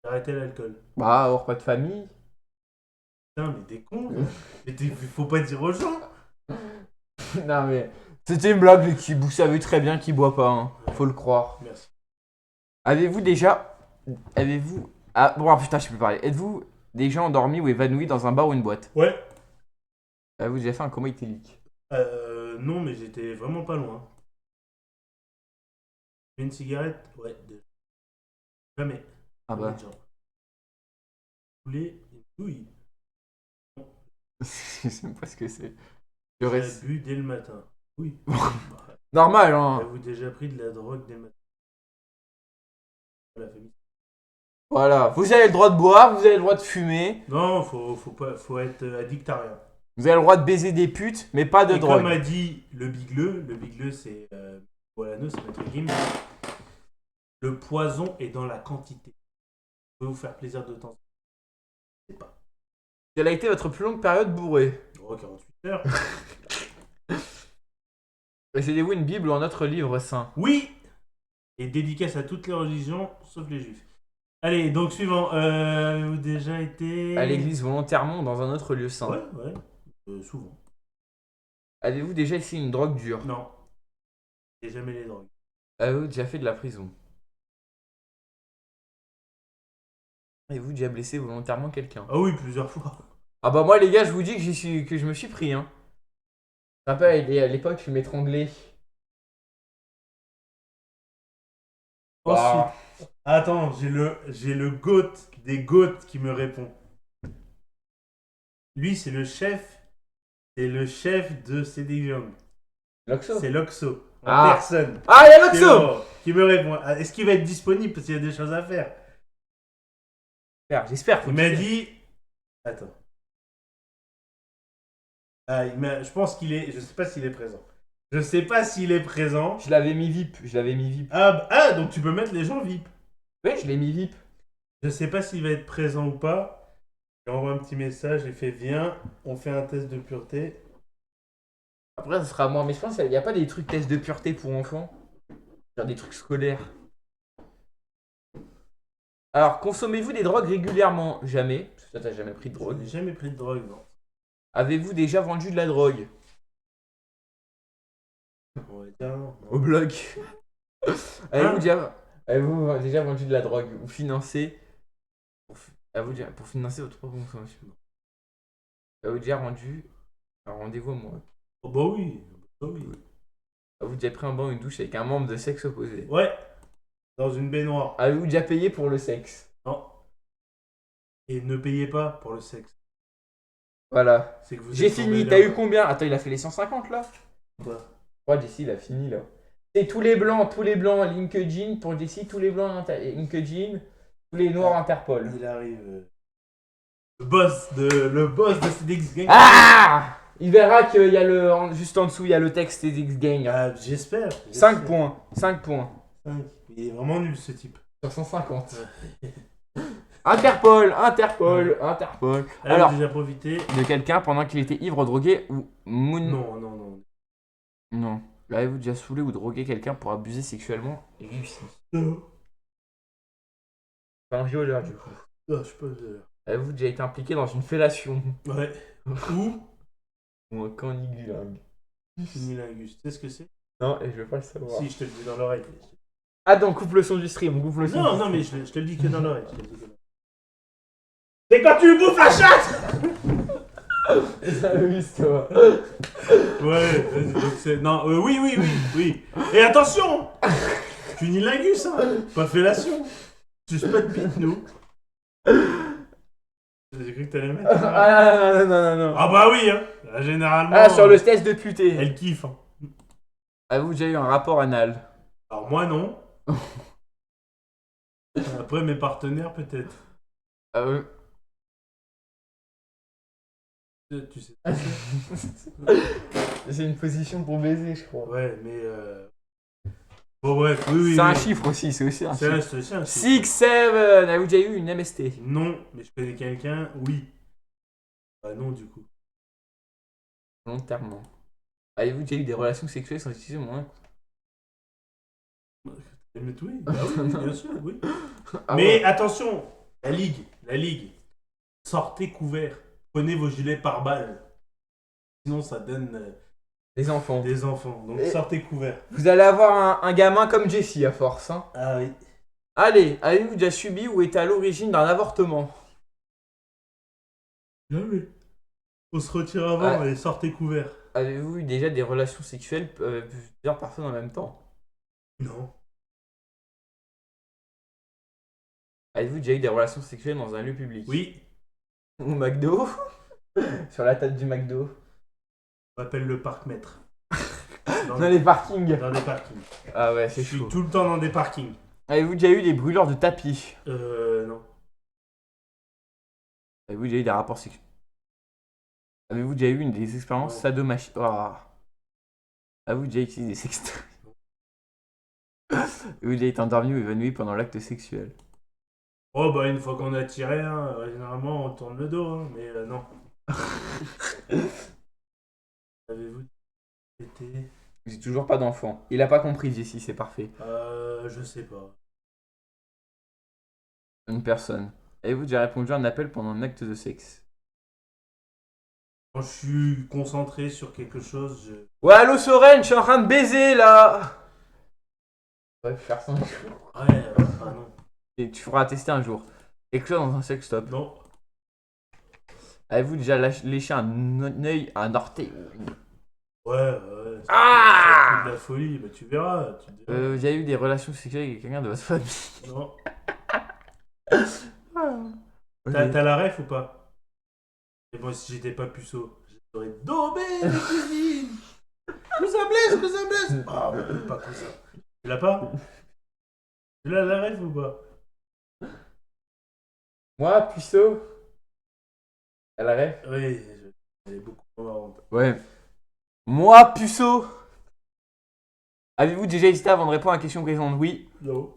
J'ai arrêté l'alcool. Bah, au repas de famille. Putain, mais t'es con. Mais faut pas dire aux gens. Non mais. C'était une blague, vous savez très bien qu'il boit pas, hein. Faut le croire. Merci. Avez-vous déjà. Ah, bon, putain, je peux parler. Êtes-vous déjà endormi ou évanoui dans un bar ou une boîte? Ouais. Avez-vous déjà fait un coma éthylique? Non, mais j'étais vraiment pas loin. Une cigarette? Ouais. Jamais. Ah bah. Jamais. Vous voulez une douille? Je sais même pas ce que c'est. J'ai bu dès le matin. Oui. Normal, hein. Avez-vous déjà pris de la drogue dès le matin? La famille. Voilà. Vous avez le droit de boire, vous avez le droit de fumer, Non, faut être addict à rien. vous avez le droit de baiser des putes, mais pas de Et drogue. comme a dit le bigleux c'est voilà, nous c'est notre game. Le poison est dans la quantité. Vous pouvez vous faire plaisir de temps en temps. Je sais pas. Quelle a été votre plus longue période bourrée? Oh, 48 heures. Possédez-vous une Bible ou un autre livre saint? Oui. Et dédicace à toutes les religions, sauf les juifs. Allez, donc suivant. Avez-vous déjà été... À l'église volontairement ou dans un autre lieu saint? Ouais. Souvent. Avez-vous déjà essayé une drogue dure? Non. J'ai jamais les drogues. Avez-vous déjà fait de la prison? Avez-vous déjà blessé volontairement quelqu'un? Ah oui, plusieurs fois. Ah bah moi les gars, je vous dis que je me suis pris, hein. Je me rappelle, à l'époque, je m'étranglais. Ensuite. Attends, j'ai le GOAT des GOAT qui me répond. Lui, c'est le chef. C'est le chef de CD Young. L'Oxo? C'est Loxo. En Ah. personne. Ah, il y a C'est l'Oxo! bon, qui me répond. Ah, est-ce qu'il va être disponible parce qu'il y a des choses à faire? J'espère. Il m'a dit. Attends. Ah, mais je pense qu'il est. Je sais pas s'il est présent. Je sais pas s'il est présent. Je l'avais mis VIP. Je l'avais mis VIP. Donc tu peux mettre les gens VIP. Oui, je l'ai mis VIP. Je sais pas s'il va être présent ou pas. Je lui envoie un petit message, il fait viens, on fait un test de pureté. Après, ça sera moi. Mais je pense qu'il n'y a pas des trucs tests de pureté pour enfants. Genre des trucs scolaires. Alors, consommez-vous des drogues régulièrement? Jamais. Parce que toi, t'as jamais pris de Je drogue. n'ai jamais pris de drogue, non. Avez-vous déjà vendu de la drogue? On va dire non. Au blog. Avez-vous déjà vendu de la drogue ou financé pour financer votre propre consommation? Avez-vous déjà rendu un rendez-vous à moi? Oh bah oui. Bah oui. Avez-vous déjà pris un bain ou une douche avec un membre de sexe opposé? Ouais. Dans une baignoire. Avez-vous déjà payé pour le sexe? Non. Et ne payez pas pour le sexe. Voilà. C'est que vous J'ai êtes fini. tombé T'as là. eu combien? Attends, il a fait les 150 là? Quoi? Ouais, Jessie, il a fini là. C'est tous les blancs, LinkedIn pour Jessie, tous les blancs LinkedIn, tous les noirs Interpol. Il arrive. Le boss de CDX Gang. Ah! Il verra qu'il y a juste en dessous, il y a le texte TX Gang. Ah, j'espère. 5 points. 5 points. 5. Il est vraiment nul ce type. Sur 150. Interpol. Alors, J'ai déjà profité. de quelqu'un pendant qu'il était ivre, drogué ou Non. Non. Avez-vous déjà saoulé ou drogué quelqu'un pour abuser sexuellement et réussi? Non. Pas un violeur du coup. Non, je suis pas violeur. Avez-vous déjà été impliqué dans une fellation? Ouais. Où? Ou un canilingue? Unilingus. Tu sais ce que c'est? Non, et je veux pas le savoir. Si, je te le dis dans l'oreille. Ah, donc coupe le son du stream, coupe le son. Non, mais je te le dis que dans l'oreille. C'est quand tu bouffes la chatte! Ça oui, toi. Ouais, vas-y, donc c'est. Non, oui. Et attention! Cunilingus, hein! Pas fellation! Tu pas de bite, nous! J'ai cru que t'allais mettre. Ah non. Ah bah oui, hein! Généralement. Ah, sur le test de puté. Elle kiffe, hein. Avez-vous déjà eu un rapport anal? Alors moi, non. Après, mes partenaires, peut-être. Ah Tu sais. C'est une position pour baiser, je crois. Ouais, mais. Bon, bref, oui. C'est un chiffre aussi, c'est aussi un chiffre. C'est un chiffre. 6, 7, avez-vous déjà eu une MST? Non, mais je connais quelqu'un, oui. Bah non, du coup. Volontairement. Avez-vous déjà eu des relations sexuelles sans utiliser mon Mais oui, bah oui, bien sûr, oui. Ah Mais ouais. attention, la ligue. Sortez couvert. Prenez vos gilets pare-balles. Sinon, ça donne Les enfants. des enfants. Donc, Et- sortez couvert. Vous allez avoir un gamin comme Jessie à force. Hein. Ah oui. Allez, avez-vous déjà subi ou été à l'origine d'un avortement? Ah oui. On se retire avant Ouais. et sortez couvert. Avez-vous eu déjà des relations sexuelles avec plusieurs personnes en même temps? Non. Avez-vous déjà eu des relations sexuelles dans un lieu public? Oui. Au McDo? Sur la table du McDo? On m'appelle le parc-maître. Dans les parkings? Dans des parkings. Ah ouais, Je c'est suis chaud. tout le temps dans des parkings. Avez-vous déjà eu des brûlures de tapis? Non. Avez-vous déjà eu des rapports sexuels? Avez-vous déjà eu des expériences Non. sadomaso? Oh. Avez-vous déjà utilisé des sextoys? Avez-vous déjà été endormi ou évanoui pendant l'acte sexuel? Oh bah une fois qu'on a tiré, hein, généralement on tourne le dos, hein, mais non. Avez-vous été... J'ai toujours pas d'enfant. Il a pas compris, Jessie, c'est parfait. Je sais pas. Une personne. Avez-vous déjà répondu à un appel pendant un acte de sexe? Quand je suis concentré sur quelque chose, je... Ouais, allô Soren, je suis en train de baiser là! Ouais, faire ça un jour. Ouais, ah non. Et tu feras tester un jour. Quelque chose dans un sextop. Non. Avez-vous déjà léché un œil, un orteil? Ouais. Ah C'est de la folie, bah tu verras. Vous avez eu des relations sexuelles avec quelqu'un de votre famille? Non. Ok. T'as la ref ou pas? Et moi si j'étais pas puceau, j'aurais daubé les cuisines. Cousin Blaise. Ah, mais pas cousin. Tu l'as pas? Tu l'as la ref ou pas? Moi, puceau? Elle rêve? Oui, elle est beaucoup On va rentrer. Ouais. Moi, puceau. Avez-vous déjà hésité avant de répondre à la question présente? Oui. Non.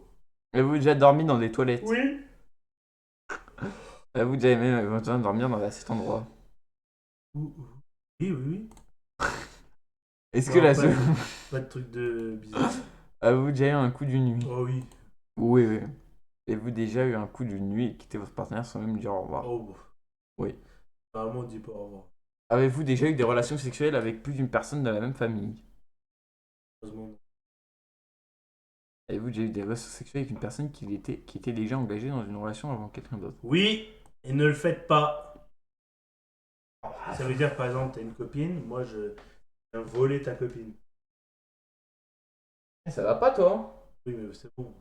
Avez-vous déjà dormi dans des toilettes? Oui. Avez-vous déjà aimé éventuellement dormir dans cet endroit? Oui, oui, oui. Est-ce que Non, la pas, seule... pas de truc de bizarre. Avez-vous déjà eu un coup d'une nuit? Oh oui. Oui, oui. Avez-vous déjà eu un coup d'une nuit et quitté votre partenaire sans même dire au revoir? Oh bon. Oui. Normalement, on dit pas au revoir. Avez-vous déjà eu des relations sexuelles avec plus d'une personne de la même famille? Heureusement, non. Avez-vous déjà eu des relations sexuelles avec une personne qui était déjà engagée dans une relation avant quelqu'un d'autre? Oui, et ne le faites pas. Ça veut dire, par exemple, t'as une copine, moi, je viens voler ta copine. Ça va pas, toi? Oui, mais c'est bon.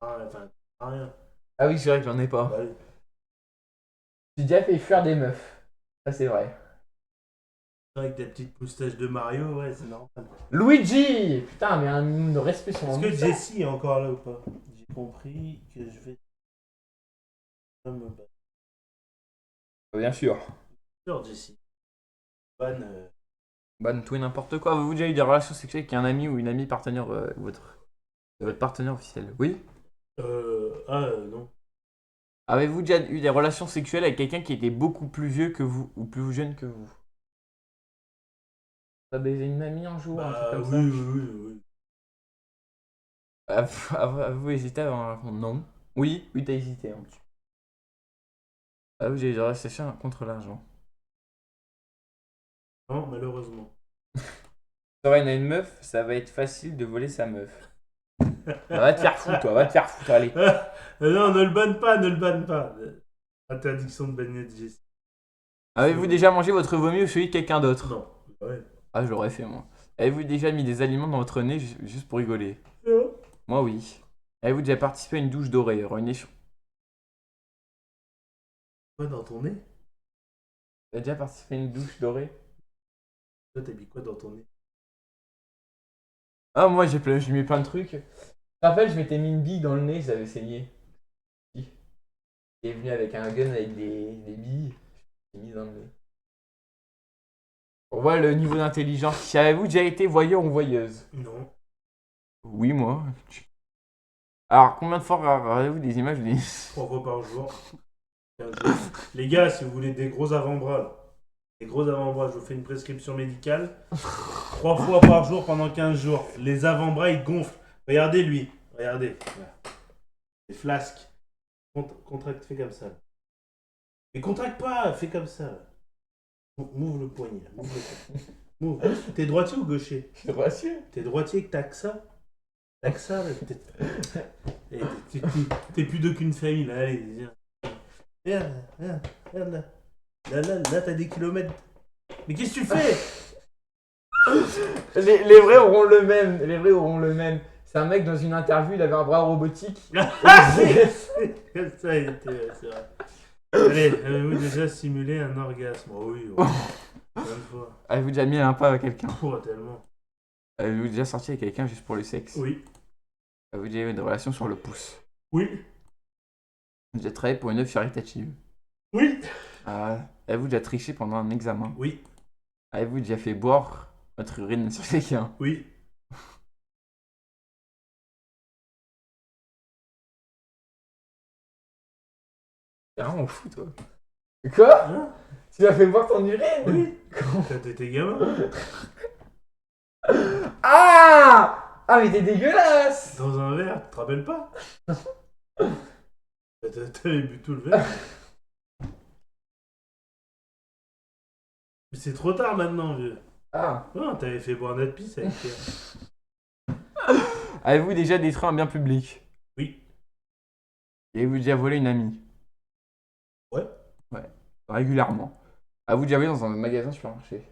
Ah, enfin, rien. Ah oui, c'est vrai que j'en ai pas. Bah, oui. J'ai déjà fait fuir des meufs. Ça, c'est vrai. Avec des petites moustaches de Mario, ouais, c'est normal. Luigi! Putain, mais un minimum de respect sur Est-ce mon que moustache. Jessie est encore là ou pas? J'ai compris que je vais me battre. Bien sûr. Sur Jessie. Ban, Ban tout et n'importe quoi. Avez-vous déjà eu des relations sexuelles avec un ami ou une amie partenaire votre partenaire officiel? Oui. non. Avez-vous déjà eu des relations sexuelles avec quelqu'un qui était beaucoup plus vieux que vous ou plus jeune que vous? T'as baisé une amie un jour, un truc Bah, comme oui, ça? oui. Avez-vous hésité avant de répondre non? Oui, oui, t'as hésité un petit peu. Avez-vous déjà eu des relations sexuelles contre l'argent? Non, malheureusement. Sereine à une meuf, ça va être facile de voler sa meuf. Va te faire foutre, toi, va te faire foutre, allez. Non, ne le banne pas, ne le banne pas. Interdiction de banner Jessie. Avez-vous déjà mangé votre vomi ou celui de quelqu'un d'autre? Non. Ouais. Ah, je l'aurais fait, moi. Avez-vous déjà mis des aliments dans votre nez juste pour rigoler? Non. Moi, oui. Avez-vous déjà participé à une douche dorée? Ruiné sur... Quoi dans ton nez? T'as déjà participé à une douche dorée? Toi, t'as mis quoi dans ton nez? Ah, moi, j'ai mis plein de trucs. Tu te rappelles, je m'étais mis une bille dans le nez, ça avait saigné. Il est venu avec un gun avec des billes. J'ai mis dans le nez. On voit le niveau d'intelligence. Avez-vous déjà été voyeur ou voyeuse? Non. Oui, moi. Alors, combien de fois regardez-vous des images des... 3 fois par jour. 15 jours. Les gars, si vous voulez des gros avant-bras, là, des gros avant-bras, je vous fais une prescription médicale. 3 fois par jour pendant 15 jours. Les avant-bras, ils gonflent. Regardez lui. Regardez. Voilà. Les flasques. Contracte, fais comme ça. Là. Mais contracte pas, fais comme ça. Là. Move le poignet. Là. Move le poignet. Move. T'es droitier ou gaucher? Je te rassure. T'es droitier que t'as que ça? T'as que ça là. T'es plus d'aucune famille là. Allez, viens. Regarde là. Là, t'as des kilomètres. Mais qu'est-ce que tu fais? Les vrais auront le même. Les vrais auront le même. C'est un mec dans une interview, il avait un bras robotique. Ça, il était, c'est vrai. Allez, avez-vous déjà simulé un orgasme? Oh oui, plein de fois. Avez-vous déjà mis un pas à quelqu'un? Oh, tellement. Avez-vous déjà sorti avec quelqu'un juste pour le sexe? Oui. Avez-vous déjà eu une relation sur le pouce? Oui. Vous avez travaillé pour une œuvre caritative? Oui. Avez-vous déjà triché pendant un examen? Oui. Avez-vous déjà fait boire votre urine sur quelqu'un? Oui. T'es vraiment fou, toi. Quoi? Hein? Tu m'as fait boire ton urine? Oui. Quand t'étais gamin. Ah! Ah, mais t'es dégueulasse! Dans un verre, tu te rappelles pas? T'avais bu tout le verre. Mais c'est trop tard maintenant, vieux. Ah. Non, t'avais fait boire notre pisse avec Pierre. Avez-vous déjà détruit un bien public? Oui. Avez-vous déjà volé une amie? Ouais. Ouais. Régulièrement. Avez-vous déjà volé dans un magasin supermarché?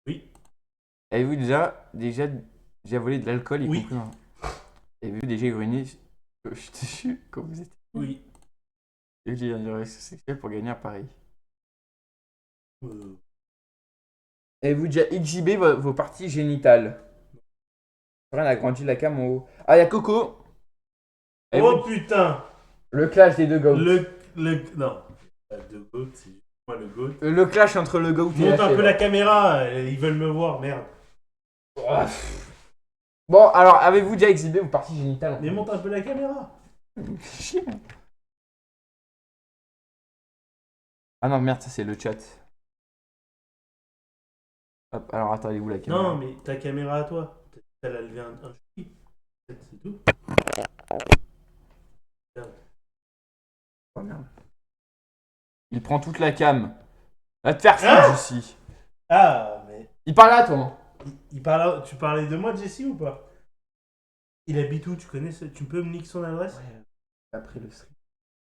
Oui. Avez-vous déjà volé de l'alcool y Oui. compris dans... Avez-vous déjà uriné je te jure, quand vous étiez... Oui. Avez-vous déjà eu une relation sexuelle pour gagner à Paris? Avez-vous déjà exhibé vos parties génitales? Rien a grandi la cam en haut. Ah, y'a Coco! Oh putain! Le clash des deux goats. Non. De goat, c'est Moi, le GOAT. Le clash entre le GOAT et Monte un peu la chèvre. caméra, ils veulent me voir, merde. Oh, pff. Bon, alors, avez-vous déjà exhibé vos parties génitales? Mais monte un peu la caméra. Ah non, merde, ça c'est le chat. Hop, alors attends, elle est où la caméra? Non, mais ta caméra à toi. Elle a levé un choupi. C'est tout. Oh merde. Il prend toute la cam. Va te faire Hein foutre, Jessie. Ah, mais. Il parle là, toi. Tu parlais de moi, Jesse, ou pas? Il habite où? Tu connais tu peux me niquer son adresse? Ouais, après le stream.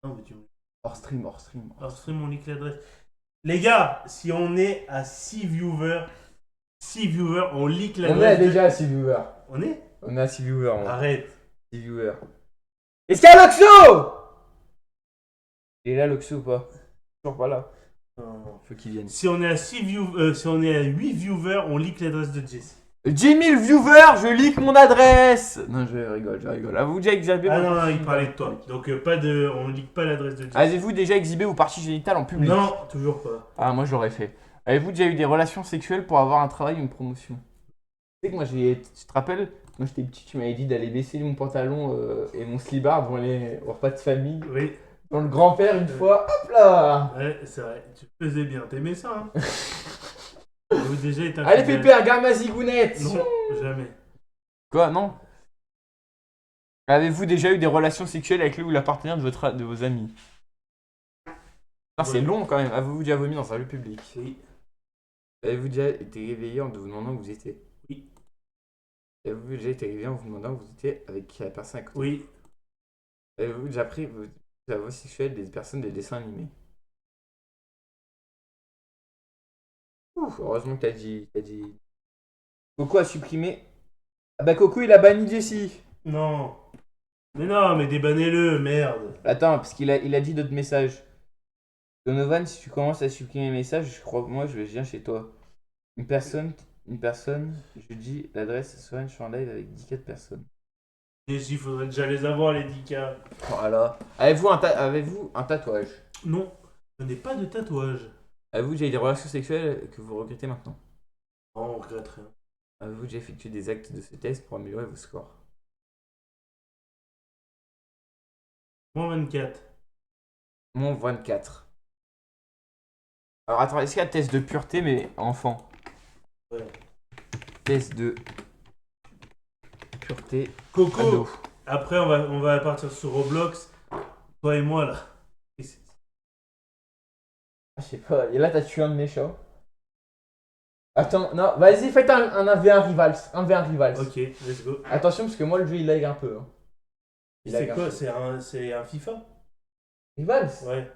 Non, mais tu me. Hors stream, hors stream. Alors, stream, on nique l'adresse. Les gars, si on est à 6 viewers, on leak On est l'adresse. déjà à 6 viewers. On est? On est à 6 viewers, moi. Arrête. 6 viewers. Est-ce qu'il y a Loxo? Il est là, Loxo, ou pas? Toujours pas là. Non. Faut qu'il vienne. Si on est à 8 viewers, on leak l'adresse de Jesse. 10 000 viewers, je leak mon adresse. Non, je rigole. Avez-vous déjà exhibé Ah vos- non, il parlait de toi. Donc on leak pas l'adresse de Jesse. Avez-vous déjà exhibé vos parties génitales en public? Non, toujours pas. Ah, moi je l'aurais fait. Avez-vous déjà eu des relations sexuelles pour avoir un travail ou une promotion? Tu sais que moi tu te rappelles, quand j'étais petit, tu m'avais dit d'aller baisser mon pantalon et mon slibard devant les repas de famille. Oui, Dans le grand-père une fois, hop là. ouais, c'est vrai. Tu faisais bien. T'aimais ça, hein? Avez-vous déjà été Allez infidèle? pépère, garde ma zigounette. Non, jamais. Quoi, non? Avez-vous déjà eu des relations sexuelles avec le ou la partenaire de vos amis? Ah, c'est Ouais. long quand même. Avez-vous déjà vomi dans un lieu public? Oui. Avez-vous déjà été réveillé en vous demandant où vous étiez? Oui. Avez-vous déjà été réveillé en vous demandant où vous étiez avec la personne à côté? Oui. Avez-vous déjà pris la voix sexuelle des personnes des dessins animés? Ouf, heureusement que t'as dit. Coco a supprimé. Ah bah Coco il a banni Jessie. Non. Mais non, mais débannez-le, merde. Attends, parce il a dit d'autres messages. Donovan, si tu commences à supprimer mes messages, je crois que moi je viens chez toi. Une personne, je dis l'adresse ce soir, je suis en live avec 10 personnes. Jesse, il faudrait déjà les avoir, les 10K. Voilà. Avez-vous un tatouage? Non, je n'ai pas de tatouage. Avez-vous déjà eu des relations sexuelles que vous regrettez maintenant? Oh, on regrette rien. Avez-vous déjà effectué des actes de ce test pour améliorer vos scores? Moins 24. Mon 24. Alors attends, est-ce qu'il y a test de pureté mais enfant? Ouais. Test de pureté Coco, ado. après on va partir sur Roblox. Toi et moi là. Ah, je sais pas, et là t'as tué un de mes chats. Attends, non, vas-y, faites un 1v1 rivals. 1v1 rivals. Ok, let's go. Attention parce que moi le jeu il lag un peu. Hein. Il C'est lag quoi? un peu. C'est un FIFA? Rivals? Ouais.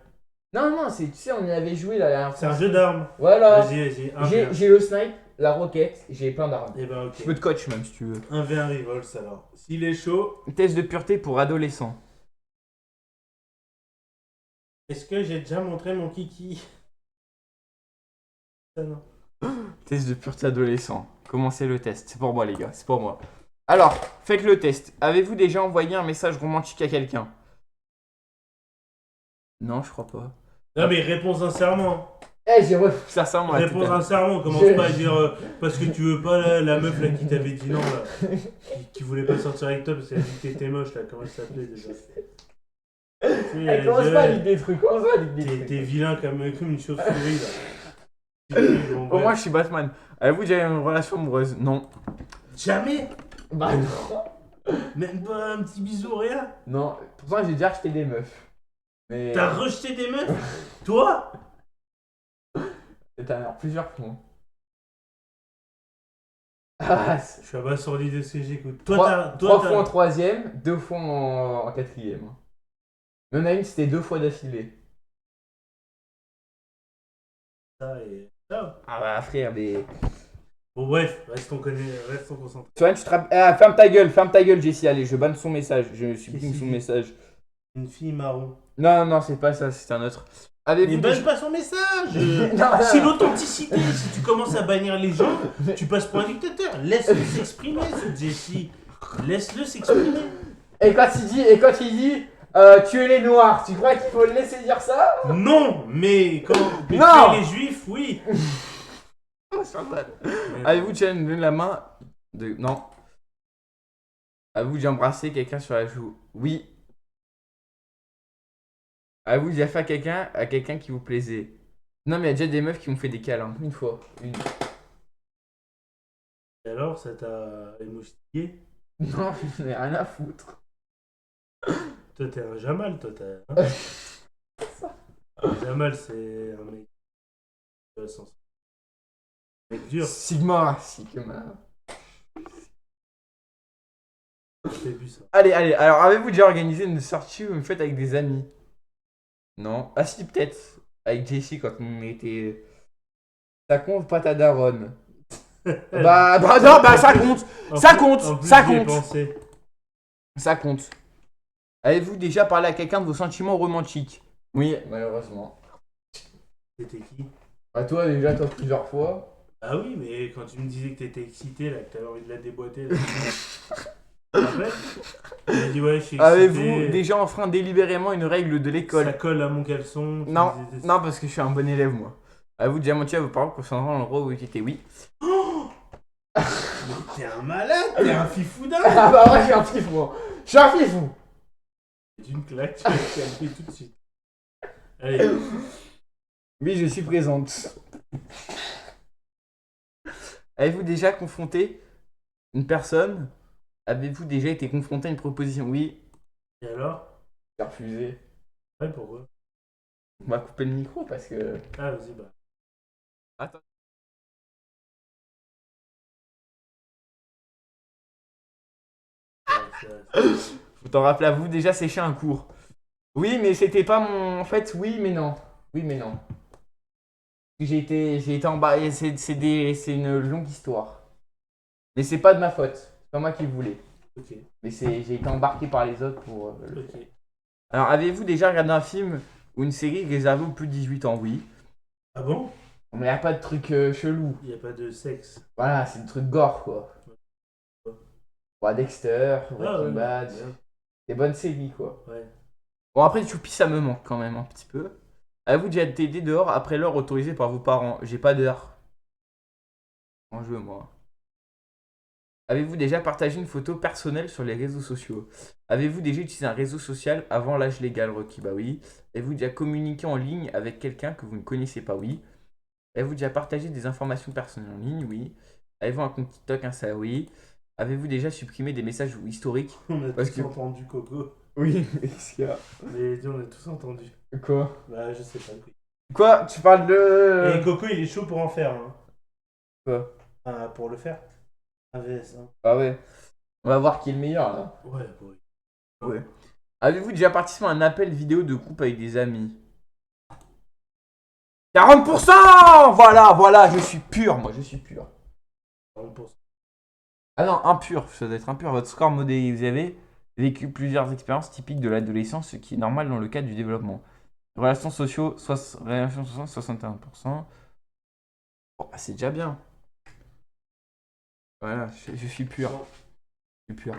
Non, tu sais, on y avait joué la dernière C'est fois. un jeu d'armes. Voilà. Vas-y. 1v1. J'ai le snipe, la roquette, j'ai plein d'armes. Eh ben Je ok. peux te coach même si tu veux. 1v1 Revolts alors. S'il est chaud, Test de pureté pour adolescents. est-ce que j'ai déjà montré mon kiki? Ça non. Test de pureté adolescent. Commencez le test. C'est pour moi les gars, c'est pour moi. Alors, faites le test. Avez-vous déjà envoyé un message romantique à quelqu'un? Non, je crois pas. Non mais réponds sincèrement. Eh, j'ai refait ça moi. Réponds sincèrement. Commence pas à dire parce que tu veux pas la meuf là qui t'avait dit non là. Qui voulait pas sortir avec toi parce qu'elle a dit que t'étais moche là. Comment elle s'appelait déjà? Eh, commence pas à lire des trucs, T'es vilain comme une chauve-souris là. Bon, Au bref. moins, je suis Batman. Avez-vous déjà eu une relation amoureuse? Non. Jamais. Bah non. Même pas un petit bisou, rien. Non, pourtant j'ai déjà acheté des meufs. Mais. T'as rejeté des meufs? Toi? T'as plusieurs points. Ah, Je suis abasourdi de ce que j'écoute. trois fois en troisième, 2 fois en quatrième. Il y en a une, c'était 2 fois d'affilée. Ça et ça. Ah bah frère, mais. Bon bref, restons concentrés. Swan, tu te rappelles. Ah, ferme ta gueule, Jessie, allez, je banne son message. Je supprime son message. Une fille marron. Non, c'est pas ça, c'est un autre. Mais Avez-vous banne déjà- pas son message. Non, C'est l'authenticité. Si tu commences à bannir les gens, tu passes pour un dictateur. Laisse-le s'exprimer, ce Jesse. Laisse-le s'exprimer. Et quand il dit tuer les noirs, tu crois qu'il faut le laisser dire ça? Non, mais quand mais Non. tuer les juifs, oui. Avez-vous déjà donné la main de... Non. Avez-vous déjà embrassé quelqu'un sur la joue? Oui. Avez-vous déjà fait à quelqu'un qui vous plaisait? Non, mais il y a déjà des meufs qui m'ont fait des câlins. Une fois. Une. Et alors, ça t'a émoustillé? Non, j'en ai rien à foutre. Toi, t'es un Jamal, toi, t'as. Jamal, c'est un mec. Sens. Mec dur, Sigma. j'ai vu ça. Allez, alors avez-vous déjà organisé une sortie ou une fête avec des amis? Non. Ah si, peut-être. Avec Jessie quand on était... Ça compte pas ta daronne? bah non, bah ça compte. Ça compte. En plus, Ça j'y ai compte. pensé. Ça compte. Avez-vous déjà parlé à quelqu'un de vos sentiments romantiques? Oui, malheureusement. C'était qui? À toi déjà, toi plusieurs fois. Ah oui, mais quand tu me disais que t'étais excité, là, que t'avais envie de la déboîter, là. Tu te rappelles? Il a dit ouais, je suis excité. Avez-vous déjà enfreint délibérément une règle de Ça l'école? colle à mon caleçon. tu Non, me disais- non, parce que je suis un bon élève moi. Avez-vous déjà menti à vos parents concernant l'endroit où vous étiez? Oui. Mais t'es un malade, t'es un fifoudin. Ah bah ouais, je suis un fifou moi. Je suis un fifou. D'une claque, tu vas te calmer tout de suite. Allez, Oui, je suis présente. Avez-vous déjà confronté une personne? Avez-vous déjà été confronté à une proposition? Oui. et alors? J'ai refusé. Ouais, pourquoi? On va couper le micro parce que... Ah, vas-y, bah. Attends. Faut t'en rappeler à vous déjà sécher un cours. Oui, mais c'était pas mon... En fait, oui, mais non. Oui, mais non. J'ai été embarqué... C'est une longue histoire. Mais c'est pas de ma faute. C'est pas moi qui le voulais. Ok, Mais j'ai été embarqué par les autres pour... ok. Alors, avez-vous déjà regardé un film ou une série réservée aux plus de 18 ans? Oui. Ah bon? Mais y a pas de truc chelou. Il n'y a pas de sexe. Voilà, c'est le truc gore, quoi. Ouais, Dexter, Breaking ouais, Bad, bien. des bonnes séries, quoi. Ouais. Bon, après, Choupi, ça me manque quand même un petit peu. Avez-vous déjà été aidé dehors après l'heure autorisée par vos parents? J'ai pas d'heure. En jeu, moi. Avez-vous déjà partagé une photo personnelle sur les réseaux sociaux? Avez-vous déjà utilisé un réseau social avant l'âge légal requis? Bah oui. Avez-vous déjà communiqué en ligne avec quelqu'un que vous ne connaissez pas? Oui. Avez-vous déjà partagé des informations personnelles en ligne? Oui. Avez-vous un compte TikTok, Insta? Oui. Avez-vous déjà supprimé des messages historiques? On a Parce tous que- entendu Coco. Oui, qu'est-ce qu'il y a? Mais on a tous entendu. Quoi? Bah, je sais pas. Quoi? Tu parles de... Et Coco, il est chaud pour en faire. Hein. Quoi? Ah, pour le faire. AVS, hein. Ah ouais. On va voir qui est le meilleur, là. Ouais, oui. Ouais. Avez-vous déjà participé à un appel vidéo de groupe avec des amis? 40%! Voilà, je suis pur, moi, je suis pur. 40%. Ah non, impur, ça doit être impur. Votre score modéré, vous avez vécu plusieurs expériences typiques de l'adolescence, ce qui est normal dans le cadre du développement. Relations sociaux, relations sociales, 61%. Bon, bah, c'est déjà bien. Voilà, je suis pur. Je suis pur.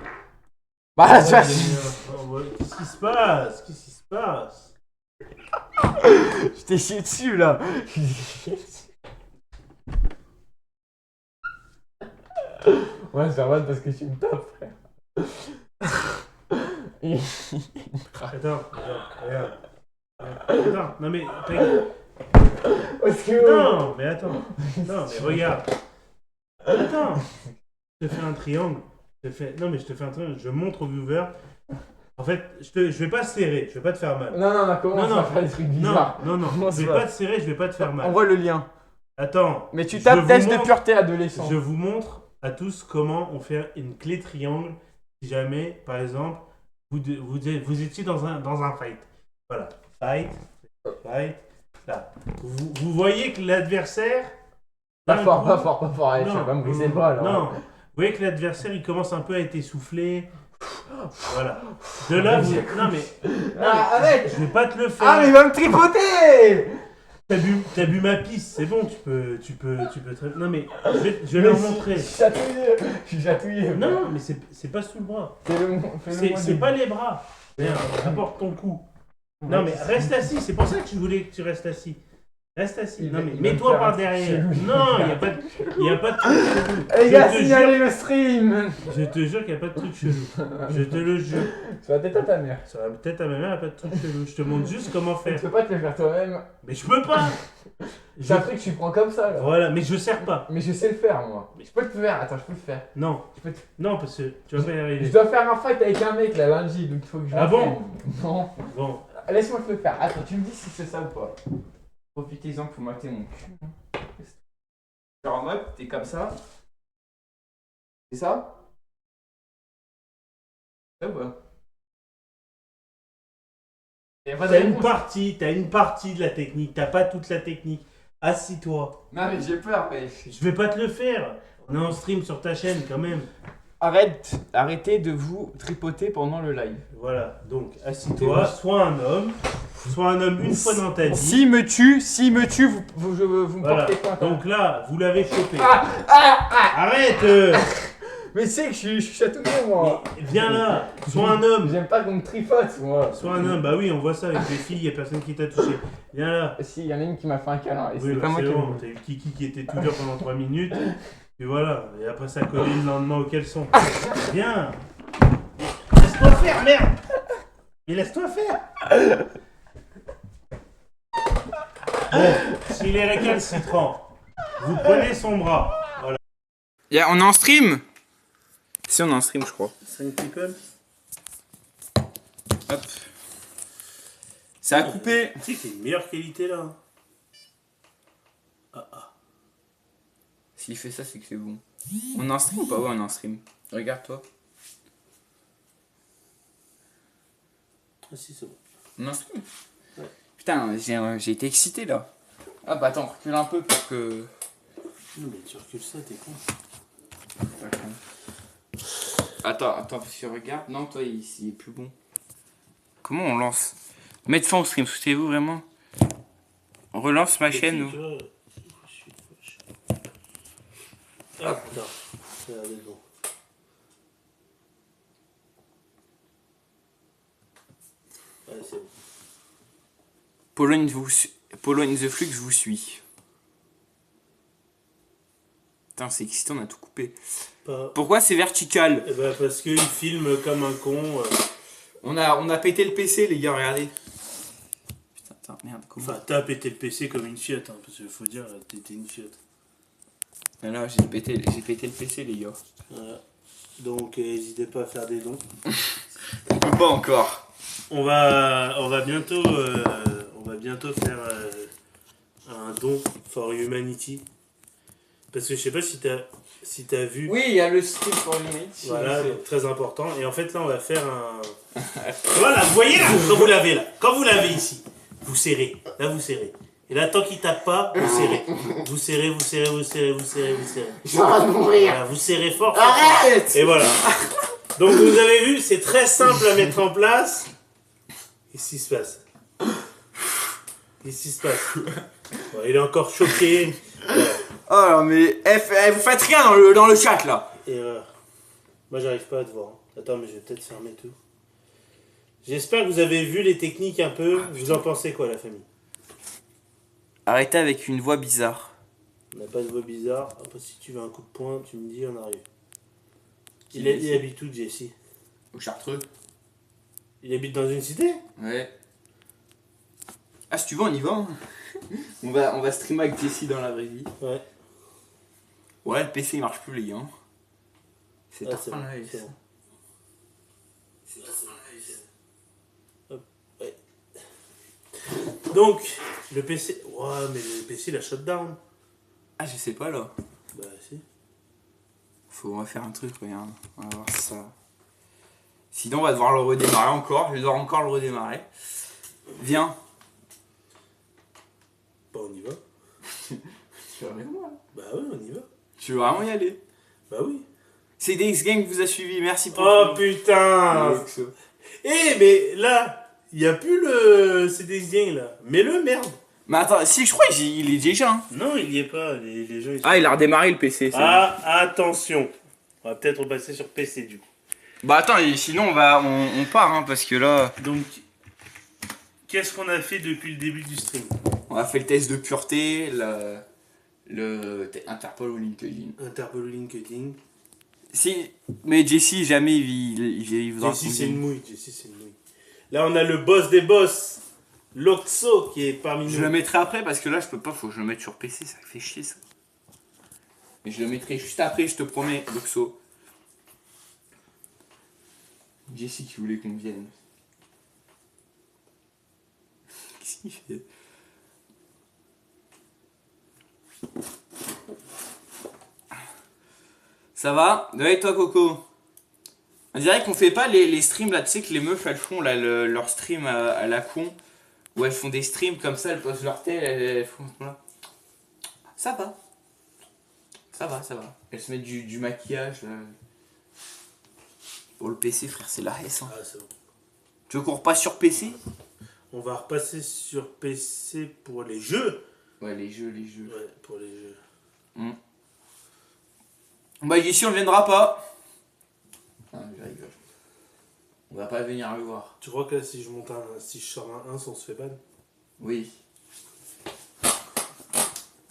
Bah, Ouais, tu vois, Qu'est-ce qui se passe? Qu'est-ce qui se passe? je t'ai chié dessus, là. Ouais, c'est normal parce que tu me tapes, frère. Attends, regarde. Attends, non mais. Parce que... Non, mais attends. Non, mais regarde. Attends. Je te fais un triangle. Non, mais je te fais un triangle. Je montre aux viewers. En fait, je vais pas serrer. Je vais pas te faire mal. Non, comment Non, ça faire des trucs Non, bizarres? non. Comment Je vais ça pas te serrer. Je vais pas te faire mal. Envoie le lien. Attends. Mais tu je tapes vous test de montre- pureté adolescent. Je vous montre à tous comment on fait une clé triangle si jamais, par exemple, vous étiez dans un fight. Voilà. Fight. Là. Vous voyez que l'adversaire... Pas d'un fort, coup- pas fort. Allez, tu vas pas me briser le bras, là. Non. Vous voyez que l'adversaire, il commence un peu à être essoufflé. Voilà. De là, vous... Non mais... Ah, arrête! Je vais pas te le faire. Ah, mais il va me tripoter! T'as bu ma pisse, c'est bon, tu peux Non mais, je vais leur montrer. Je suis chatouillé. Non, mais c'est pas sous le bras. Fais-le moi C'est pas les bras. Viens, apporte ton cou. Non mais reste assis, c'est pour ça que je voulais que tu restes assis. Reste assis. Non mais mets-toi par derrière. Non, il n'y a pas de truc chelou. Les gars, signalez le stream. Je te jure qu'il n'y a pas de truc chelou. Je te le jure. Sur la tête à ta mère. Sur la tête à ma mère, il n'y a pas de truc chelou. Je te montre juste comment Tu faire. peux pas te le faire toi-même. Mais je peux pas. C'est un truc que tu prends comme ça là. Voilà, mais je sers pas. Mais je sais le faire moi. Je peux te le faire, attends, je peux le faire. Non. Je peux te- Non, parce que tu vas pas y Je arriver. dois faire un fight avec un mec là, lundi, donc il faut que je Ah bon l'entraîne. Non. Bon. Laisse-moi te le faire. Attends, tu me dis si c'est ça ou pas. Profitez-en pour mater mon cul. Genre en mode, t'es comme ça. C'est ça? Ça ou pas? Y'a pas de T'as une réponse. partie de la technique. T'as pas toute la technique. Assis-toi. Non mais j'ai peur, mais... Je vais pas te le faire. On est en stream sur ta chaîne quand même. Arrêtez de vous tripoter pendant le live. Voilà. Donc assis-toi. Sois un homme. Sois un homme une fois dans ta vie. S'il me tue, vous me Voilà. portez pas. Donc là, vous l'avez chopé. Ah. Arrête. Mais c'est que je suis chatouillé moi. Mais viens là. Sois un homme. J'aime pas qu'on me tripote moi. Sois un homme. Bah oui, on voit ça avec les filles. Y a personne qui t'a touché. Viens là. Si, y en a une qui m'a fait un câlin. Et Oui, c'est pas moi c'est qui bon. T'as eu Kiki qui était tout dur pendant 3 minutes. Et voilà. Et après ça collé le lendemain au caleçon. Viens. Laisse-toi faire, merde. Mais laisse-toi faire. Bon, s'il est récalcitrant, vous prenez son bras. Voilà. On est en stream. Si on est en stream je crois. 5 people. Hop. Ça a coupé. Tu sais qu'il y a une meilleure qualité là. S'il fait ça c'est que c'est bon. On est en stream ou pas? Ouais on est en stream. Regarde toi. Ah si, c'est bon. On est en stream. Ouais. Putain j'ai été excité là. Ah bah attends recule un peu pour que... Non mais tu recules ça, t'es con. Attends parce que regarde. Non toi il est plus bon. Comment on lance? Mettez fin au stream, soutenez-vous vraiment. On relance ma chaîne ou... Ah putain, ça a l'air d'être bon. Ouais, c'est bon. Polo in the Flux vous suit. Putain c'est excitant, on a tout coupé. Pas... Pourquoi c'est vertical? Eh ben parce qu'il filme comme un con. On a pété le PC les gars, regardez. Putain, attends, merde, comment? Enfin, t'as pété le PC comme une fiotte, hein, parce qu'il faut dire, t'étais une fiotte. Mais là, j'ai pété le PC les gars. Voilà. Donc, n'hésitez pas à faire des dons. On peut pas encore. On va bientôt faire un don for humanity. Parce que je sais pas si t'as vu. Oui, il y a le stream pour Unity. Voilà, donc très important. Et en fait là on va faire un. Voilà, vous voyez là, quand vous l'avez ici, vous serrez. Là vous serrez. Et là tant qu'il tape pas, vous serrez. Vous serrez, vous serrez, vous serrez, vous serrez, vous serrez. J'ai envie de mourir. Voilà, vous serrez fort. Arrête. Et voilà. Donc vous avez vu, c'est très simple à mettre en place. Qu'est-ce qui se passe? Qu'est-ce qui se passe? Bon, il est encore choqué. Voilà. Oh non, mais vous faites rien dans le chat là. Et moi j'arrive pas à te voir. Attends, mais je vais peut-être fermer tout. J'espère que vous avez vu les techniques un peu. Vous en pensez quoi, la famille? Arrêtez avec une voix bizarre. On n'a pas de voix bizarre. Après, si tu veux un coup de poing, tu me dis, on arrive. Il habite où, Jesse? Au Chartreux. Il habite dans une cité? Ouais. Ah, si tu veux, on y va. Hein. on va streamer avec Jessie dans la vraie vie. Ouais. Ouais, le PC il marche plus, les gars. C'est Ah, tard bon, live. c'est bon. Hop, ouais. Donc, le PC. Ouais, mais le PC il a shutdown. Ah, je sais pas là. Bah, si. On va faire un truc, regarde. On va voir ça. Sinon, on va devoir le redémarrer encore. Je vais devoir encore le redémarrer. Viens. Bah, on y va. Tu veux vraiment? Bah, oui, on y va. Tu veux vraiment y aller? Bah, oui. C'est DX Gang vous a suivi, merci pour Oh putain! le... Eh, mais là, il n'y a plus le CDX Gang là. Mets-le, merde! Mais attends, si je crois il est déjà. Hein. Non, il y est pas. Les gens, ils sont... Ah, il a redémarré le PC. Ah, attention! On va peut-être repasser sur PC du coup. Bah attends, et sinon on part, hein, parce que là... Donc, qu'est-ce qu'on a fait depuis le début du stream? On a fait le test de pureté, le Interpol ou LinkedIn. Interpol LinkedIn. Si, mais Jessie, jamais il voudra Jessie, qu'on c'est une vienne. mouille. Jessie, c'est une mouille. Là, on a le boss des boss, Loxo, qui est parmi Je nous. le mettrai après parce que là je peux pas, faut que je le mette sur PC, ça fait chier ça. Mais je le mettrai juste après, je te promets, Luxo. Jessie qui voulait qu'on vienne. Qu'est-ce qu'il fait? Ça va? Ouais, toi Coco? On dirait qu'on fait pas les streams là, tu sais que les meufs elles font là, leur stream à la con. Où elles font des streams comme ça, elles posent leur tête, elles font là. Ça va. Ça va, ça va. Elles se mettent du maquillage là. Pour le PC frère, c'est la S. Hein. Ah, c'est bon. Tu veux qu'on repasse sur PC? On va repasser sur PC pour les jeux. Ouais, les jeux. Ouais, pour les jeux. Bah ici on ne viendra pas. Ah, je rigole. On va pas venir le voir. Tu crois que là, si je sors un 1, on se fait ban? Oui.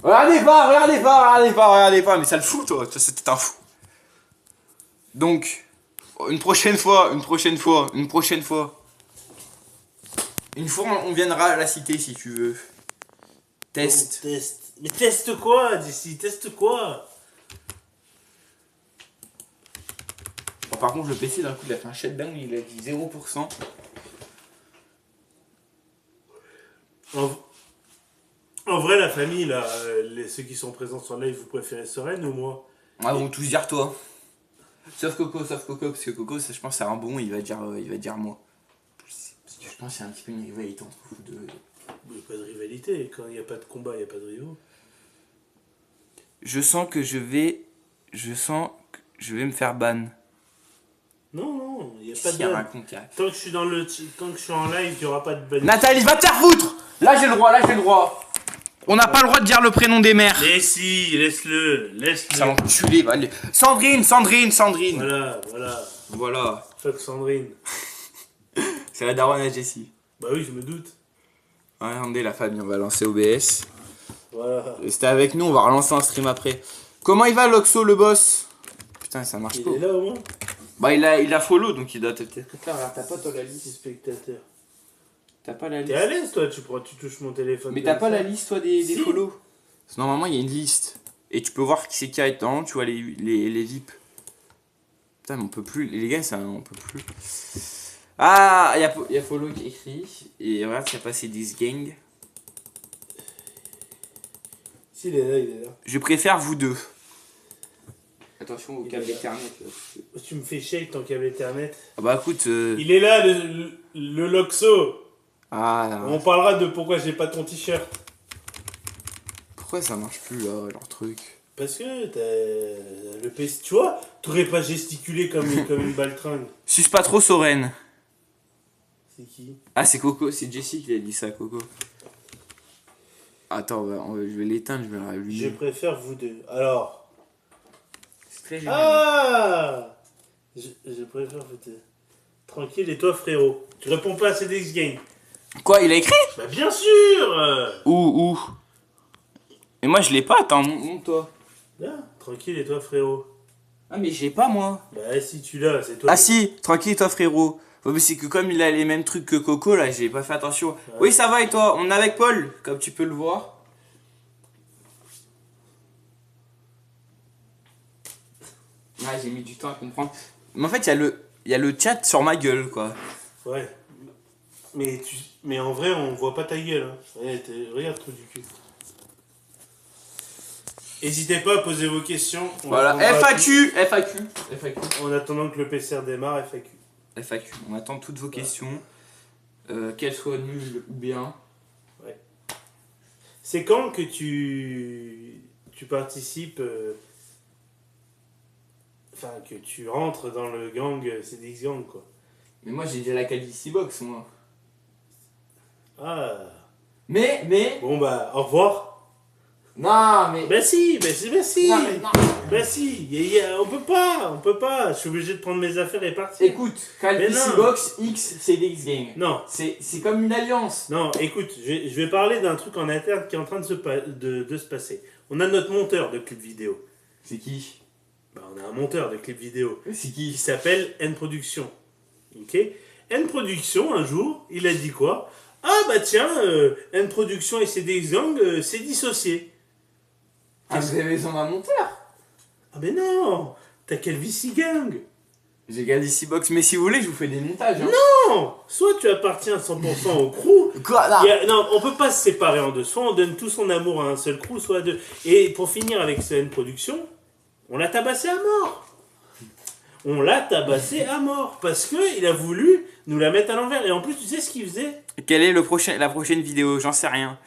Regardez pas, mais ça le fout toi, c'était un fou. Donc, une prochaine fois. Une fois, on viendra à la cité si tu veux. Test. Oh, test. Mais teste quoi, d'ici? Teste quoi? Bon, par contre, le PC d'un coup, il a fait un shutdown, il a dit 0%. En vrai, la famille, là, ceux qui sont présents sur live, vous préférez Soren ou moi? Ah, vont tous dire toi. Sauf Coco, parce que Coco, ça, je pense, c'est un bon, il va dire moi. Parce que je pense qu'il y a un petit peu une rivalité entre vous deux. Il n'y a pas de rivalité. Quand il n'y a pas de combat, il n'y a pas de rivaux. Je sens que je vais me faire ban. Non, il n'y a pas Si, de un ban. raconte, Tant que je suis tant que je suis en live, il n'y aura pas de ban. Nathalie, va te faire foutre. Là, j'ai le droit. On n'a pas le droit de dire le prénom des mères. Mais si, laisse-le. Ça l'enculé, va. Sandrine. Voilà. Fuck Sandrine. C'est la daronne à Jessie. Bah oui, je me doute. Ouais, regardez la famille, on va lancer OBS. Voilà. C'était avec nous, on va relancer un stream après. Comment il va Loxo le boss? Putain, ça marche Il pas. est là au moins? Bah il a follow donc il doit peut-être. Regarde, t'as pas toi la Les liste. spectateurs. T'as pas la T'es à l'aise toi, tu touches mon téléphone. Mais t'as comme pas ça. la liste toi des Si. follow. Parce que normalement il y a une liste. Et tu peux voir qui c'est qui a été dedans, tu vois les VIP. Putain mais on peut plus, les gars ça on peut plus. Ah il y a follow qui est écrit. Et regarde ça a passé 10 gang. Si, il est là. Je préfère vous deux. Attention au câble Ethernet. Tu me fais shake ton câble Ethernet. Ah bah écoute. Il est là le Loxo. Ah On parlera de pourquoi j'ai pas ton t-shirt. pourquoi ça marche plus là leur truc? Parce que t'as le PC. Tu vois, t'aurais pas gesticulé comme une baltringue. Suce pas trop Soren. C'est qui? Ah c'est Coco, c'est Jessie qui a dit ça Coco. Attends, je vais l'éteindre, je vais le Je rallumer. préfère vous deux. Alors. C'est très génial. Ah, je préfère vous deux. Tranquille, et toi frérot? Tu réponds pas à CDX Game? Quoi, il a écrit? Bah bien sûr. Où? Mais moi je l'ai pas, attends, montre-toi. Là, tranquille, et toi frérot? Ah mais je l'ai pas moi. Bah si tu l'as, c'est toi. Ah si, tranquille toi frérot. Ouais, mais c'est que comme il a les mêmes trucs que Coco là, j'ai pas fait attention. Ouais. Oui ça va et toi? On est avec Paul, comme tu peux le voir. Ah j'ai mis du temps à comprendre. Mais en fait il y a le chat sur ma gueule quoi. Ouais. Mais en vrai, on voit pas ta gueule. Hein. Ouais, regarde, trou du cul. N'hésitez pas à poser vos questions. On Voilà, répondra à FAQ. tout. En attendant que le PCR démarre, FAQ. FAQ, on attend toutes vos questions. Qu'elles soient nulles ou bien. C'est quand que tu participes, enfin que tu rentres dans le gang CDX Gang quoi. Mais moi j'ai déjà la Calvici Box moi. Ah. Mais Bon bah au revoir. Non, mais. Bah si. Non, mais non. Bah si, on peut pas. Je suis obligé de prendre mes affaires et partir. Écoute, Calvici non. Box X CDX Game. Non, C'est comme une alliance. non, écoute, je vais parler d'un truc en interne qui est en train de se passer. On a notre monteur de clips vidéo. C'est qui? Bah, on a un monteur de clips vidéo C'est qui qui? s'appelle N Production. Ok? N Production, un jour, il a dit quoi? Ah bah tiens, N Production et CDX Gang, c'est dissocié. Ah, vous avez besoin d'un monteur? Ah mais non, t'as Calvici Gang. J'ai Calvici Box, mais si vous voulez, je vous fais des montages. Hein. Non, soit tu appartiens 100% au crew. Quoi? Non. Non, on peut pas se séparer en deux. Soit on donne tout son amour à un seul crew, soit à deux. Et pour finir avec CN Production, on l'a tabassé à mort. On l'a tabassé à mort parce que il a voulu nous la mettre à l'envers. Et en plus, tu sais ce qu'il faisait? Quelle est la prochaine vidéo? J'en sais rien.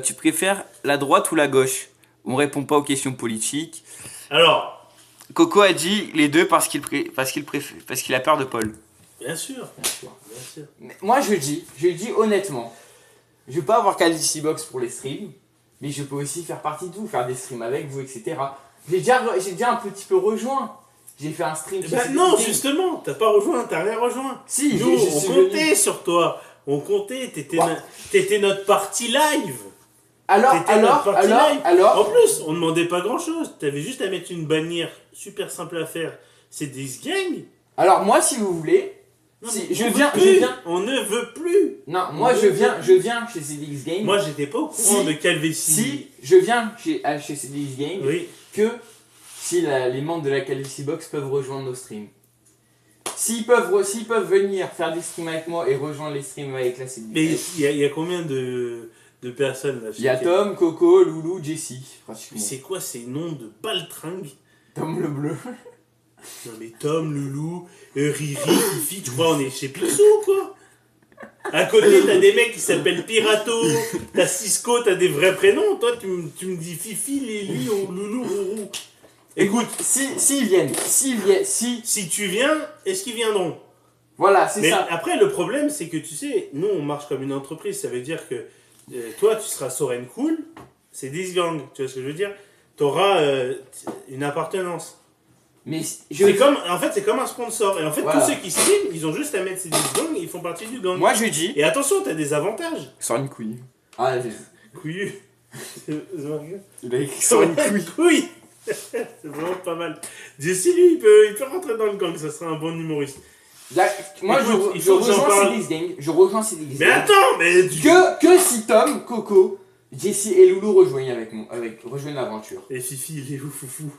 Tu préfères la droite ou la gauche? On répond pas aux questions politiques. Alors, Coco a dit les deux parce qu'il a peur de Paul. bien sûr. Mais moi, je dis honnêtement, je peux avoir Calvici Box pour les streams, mais je peux aussi faire partie de vous, faire des streams avec vous, etc. J'ai déjà un petit peu rejoint. J'ai fait un stream. Bah non, justement, t'as pas rejoint, t'as rien rejoint. Si, Nous, je on suis comptait venu. sur toi. On comptait, Ouais. t'étais notre partie live. Alors, T'étais notre partie live. En alors. plus, on demandait pas grand chose. T'avais juste à mettre une bannière super simple à faire. C'est des gangs. Alors, moi, si vous voulez, Non, si, mais je on viens. veut plus. On ne veut plus. Non, moi, je viens chez CDX Game. Moi, j'étais pas au courant Si. de Calvici. Si je viens chez CDX Game, Oui. que si les membres de la Calvici Box peuvent rejoindre nos streams. S'ils peuvent venir faire des streams avec moi et rejoindre les streams avec la CDX Mais Game. il y a combien de personnes là? Il y a Tom, Coco, Loulou, Jessie, Mais pratiquement. c'est quoi ces noms de baltringues? Tom le bleu. Non mais Tom, Loulou, Riri, Fifi, tu crois on est chez Picsou ou quoi? À côté t'as des mecs qui s'appellent Pirato, t'as Cisco, t'as des vrais prénoms. Toi tu me dis Fifi, Lili, Loulou, Rourou. Écoute, S'ils viennent, si tu viens, est-ce qu'ils viendront? voilà, c'est Mais ça. après le problème c'est que tu sais, nous on marche comme une entreprise, ça veut dire que toi tu seras Soren Cool, c'est 10 gangs, tu vois ce que je veux dire? T'auras une appartenance. Mais En fait, c'est comme un sponsor. Et en fait, Voilà. tous ceux qui streament, ils ont juste à mettre ces 10 gangs et ils font partie du gang. Moi je dis. Et attention, t'as des avantages. Sors une couille. Ah, Couillu. il a écrit Sur une couille. C'est vraiment pas mal. Jesse, lui, il peut rentrer dans le gang, ça serait un bon humoriste. Là, moi, Écoute, je il faut que j'en rejoins parle. CDX Gang. Je rejoins CDX Mais Gang. attends, mais Que si Tom, Coco, Jessie et Loulou rejoignent rejoignent l'aventure. Et Fifi, il est où, foufou?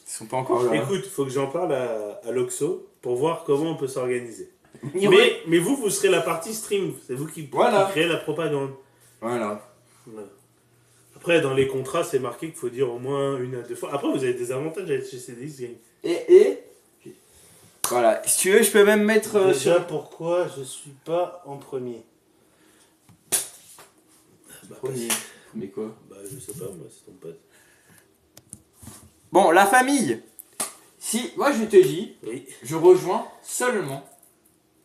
Ils sont pas encore là. Écoute, faut que j'en parle à Loxo pour voir comment on peut s'organiser. Il Mais vous serez la partie stream. C'est vous qui Voilà. créez la propagande. Voilà. Voilà. Après, dans les contrats, c'est marqué qu'il faut dire au moins 1 à 2 fois. Après, vous avez des avantages à être chez CDX Gang. Et voilà. Si tu veux, je peux même mettre Déjà, pourquoi je suis pas en premier? Premier. Mais quoi? Bah, je sais pas, moi, c'est ton pote. Bon, la famille. Si, moi je te dis, Oui. je rejoins seulement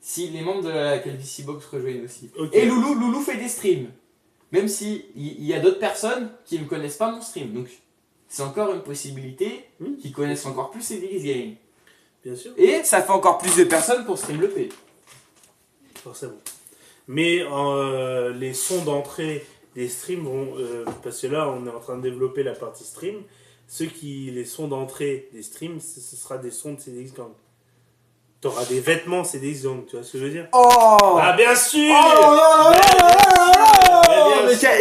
si les membres de la Calvici Box rejoignent aussi. Ok. Et Loulou fait des streams. Même si il y a d'autres personnes qui ne connaissent pas mon stream. Donc c'est encore une possibilité qui connaissent encore plus CDX Game. Bien sûr, Et ça fait encore plus de personnes pour stream le P. forcément. Mais les sons d'entrée des streams vont. Parce que là, on est en train de développer la partie stream. Les sons d'entrée des streams, ce sera des sons de CDX Gang. T'auras des vêtements CDX Gang, tu vois ce que je veux dire? Oh Ah, bien sûr!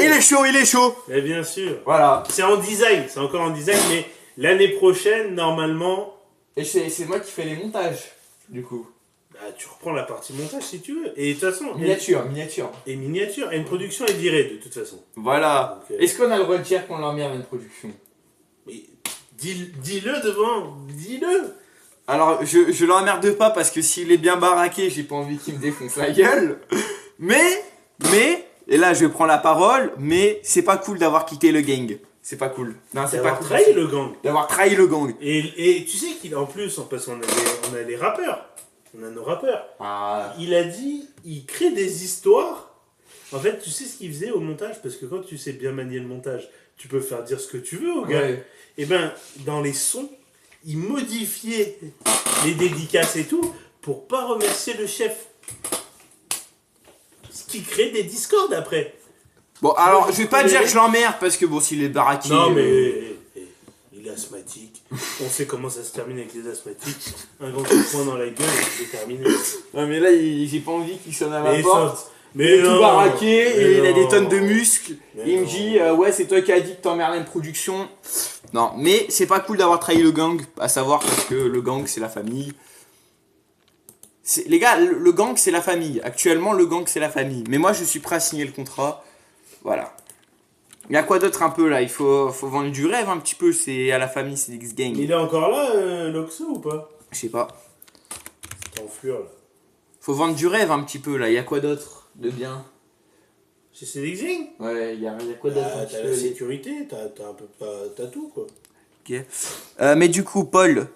Il est chaud. Mais bien sûr. Voilà. C'est en design, c'est encore en design, mais l'année prochaine, normalement, Et c'est moi qui fais les montages, du coup. bah, tu reprends la partie montage si tu veux. Et de toute façon, Miniature. et miniature, et une production est virée de toute façon. Voilà. Donc, Est-ce qu'on a le droit de dire qu'on leur met à une production? mais dis-le devant, dis-le. Alors, je l'emmerde pas parce que s'il est bien baraqué, j'ai pas envie qu'il me défonce la gueule. Mais, et là je prends la parole, mais c'est pas cool d'avoir quitté le gang. C'est pas cool. Non, c'est pas D'avoir cool. trahi le gang. D'avoir trahi le gang. Et tu sais qu'en plus, parce qu'on a les rappeurs, on a nos rappeurs. Ah. Il a dit, il crée des histoires. En fait, tu sais ce qu'il faisait au montage? Parce que quand tu sais bien manier le montage, tu peux faire dire ce que tu veux au gars. Ouais. Et ben, dans les sons, ils modifiaient les dédicaces et tout pour pas remercier le chef. Ce qui crée des discords après. Bon, alors, je vais pas dire que je l'emmerde parce que bon, s'il est baraqué. Non, mais il est asthmatique. On sait comment ça se termine avec les asthmatiques. Un grand coup de poing dans la gueule et c'est terminé. Ouais, mais là, j'ai pas envie qu'il sonne à ma Mais porte. Il mais est tout non, baraqué mais et il a des non. tonnes de muscles. Mais Et il me non. dit, ouais, c'est toi qui as dit que t'emmerdais une production. Non, mais c'est pas cool d'avoir trahi le gang, à savoir parce que le gang, c'est la famille. Les gars, le gang, c'est la famille. Actuellement, le gang, c'est la famille. Mais moi, je suis prêt à signer le contrat. Voilà. Il y a quoi d'autre un peu là? Il faut vendre du rêve un petit peu. C'est à la famille, c'est X-Gang. Il est encore là, Loxo, ou pas? Je sais pas. T'es en fleur là. Faut vendre du rêve un petit peu là. Il y a quoi d'autre de bien? C'est Cédixing? Ouais, il y a quoi d'autre un petit T'as peu, la les- sécurité, t'as un peu t'as tout quoi. Ok. Mais du coup, Paul,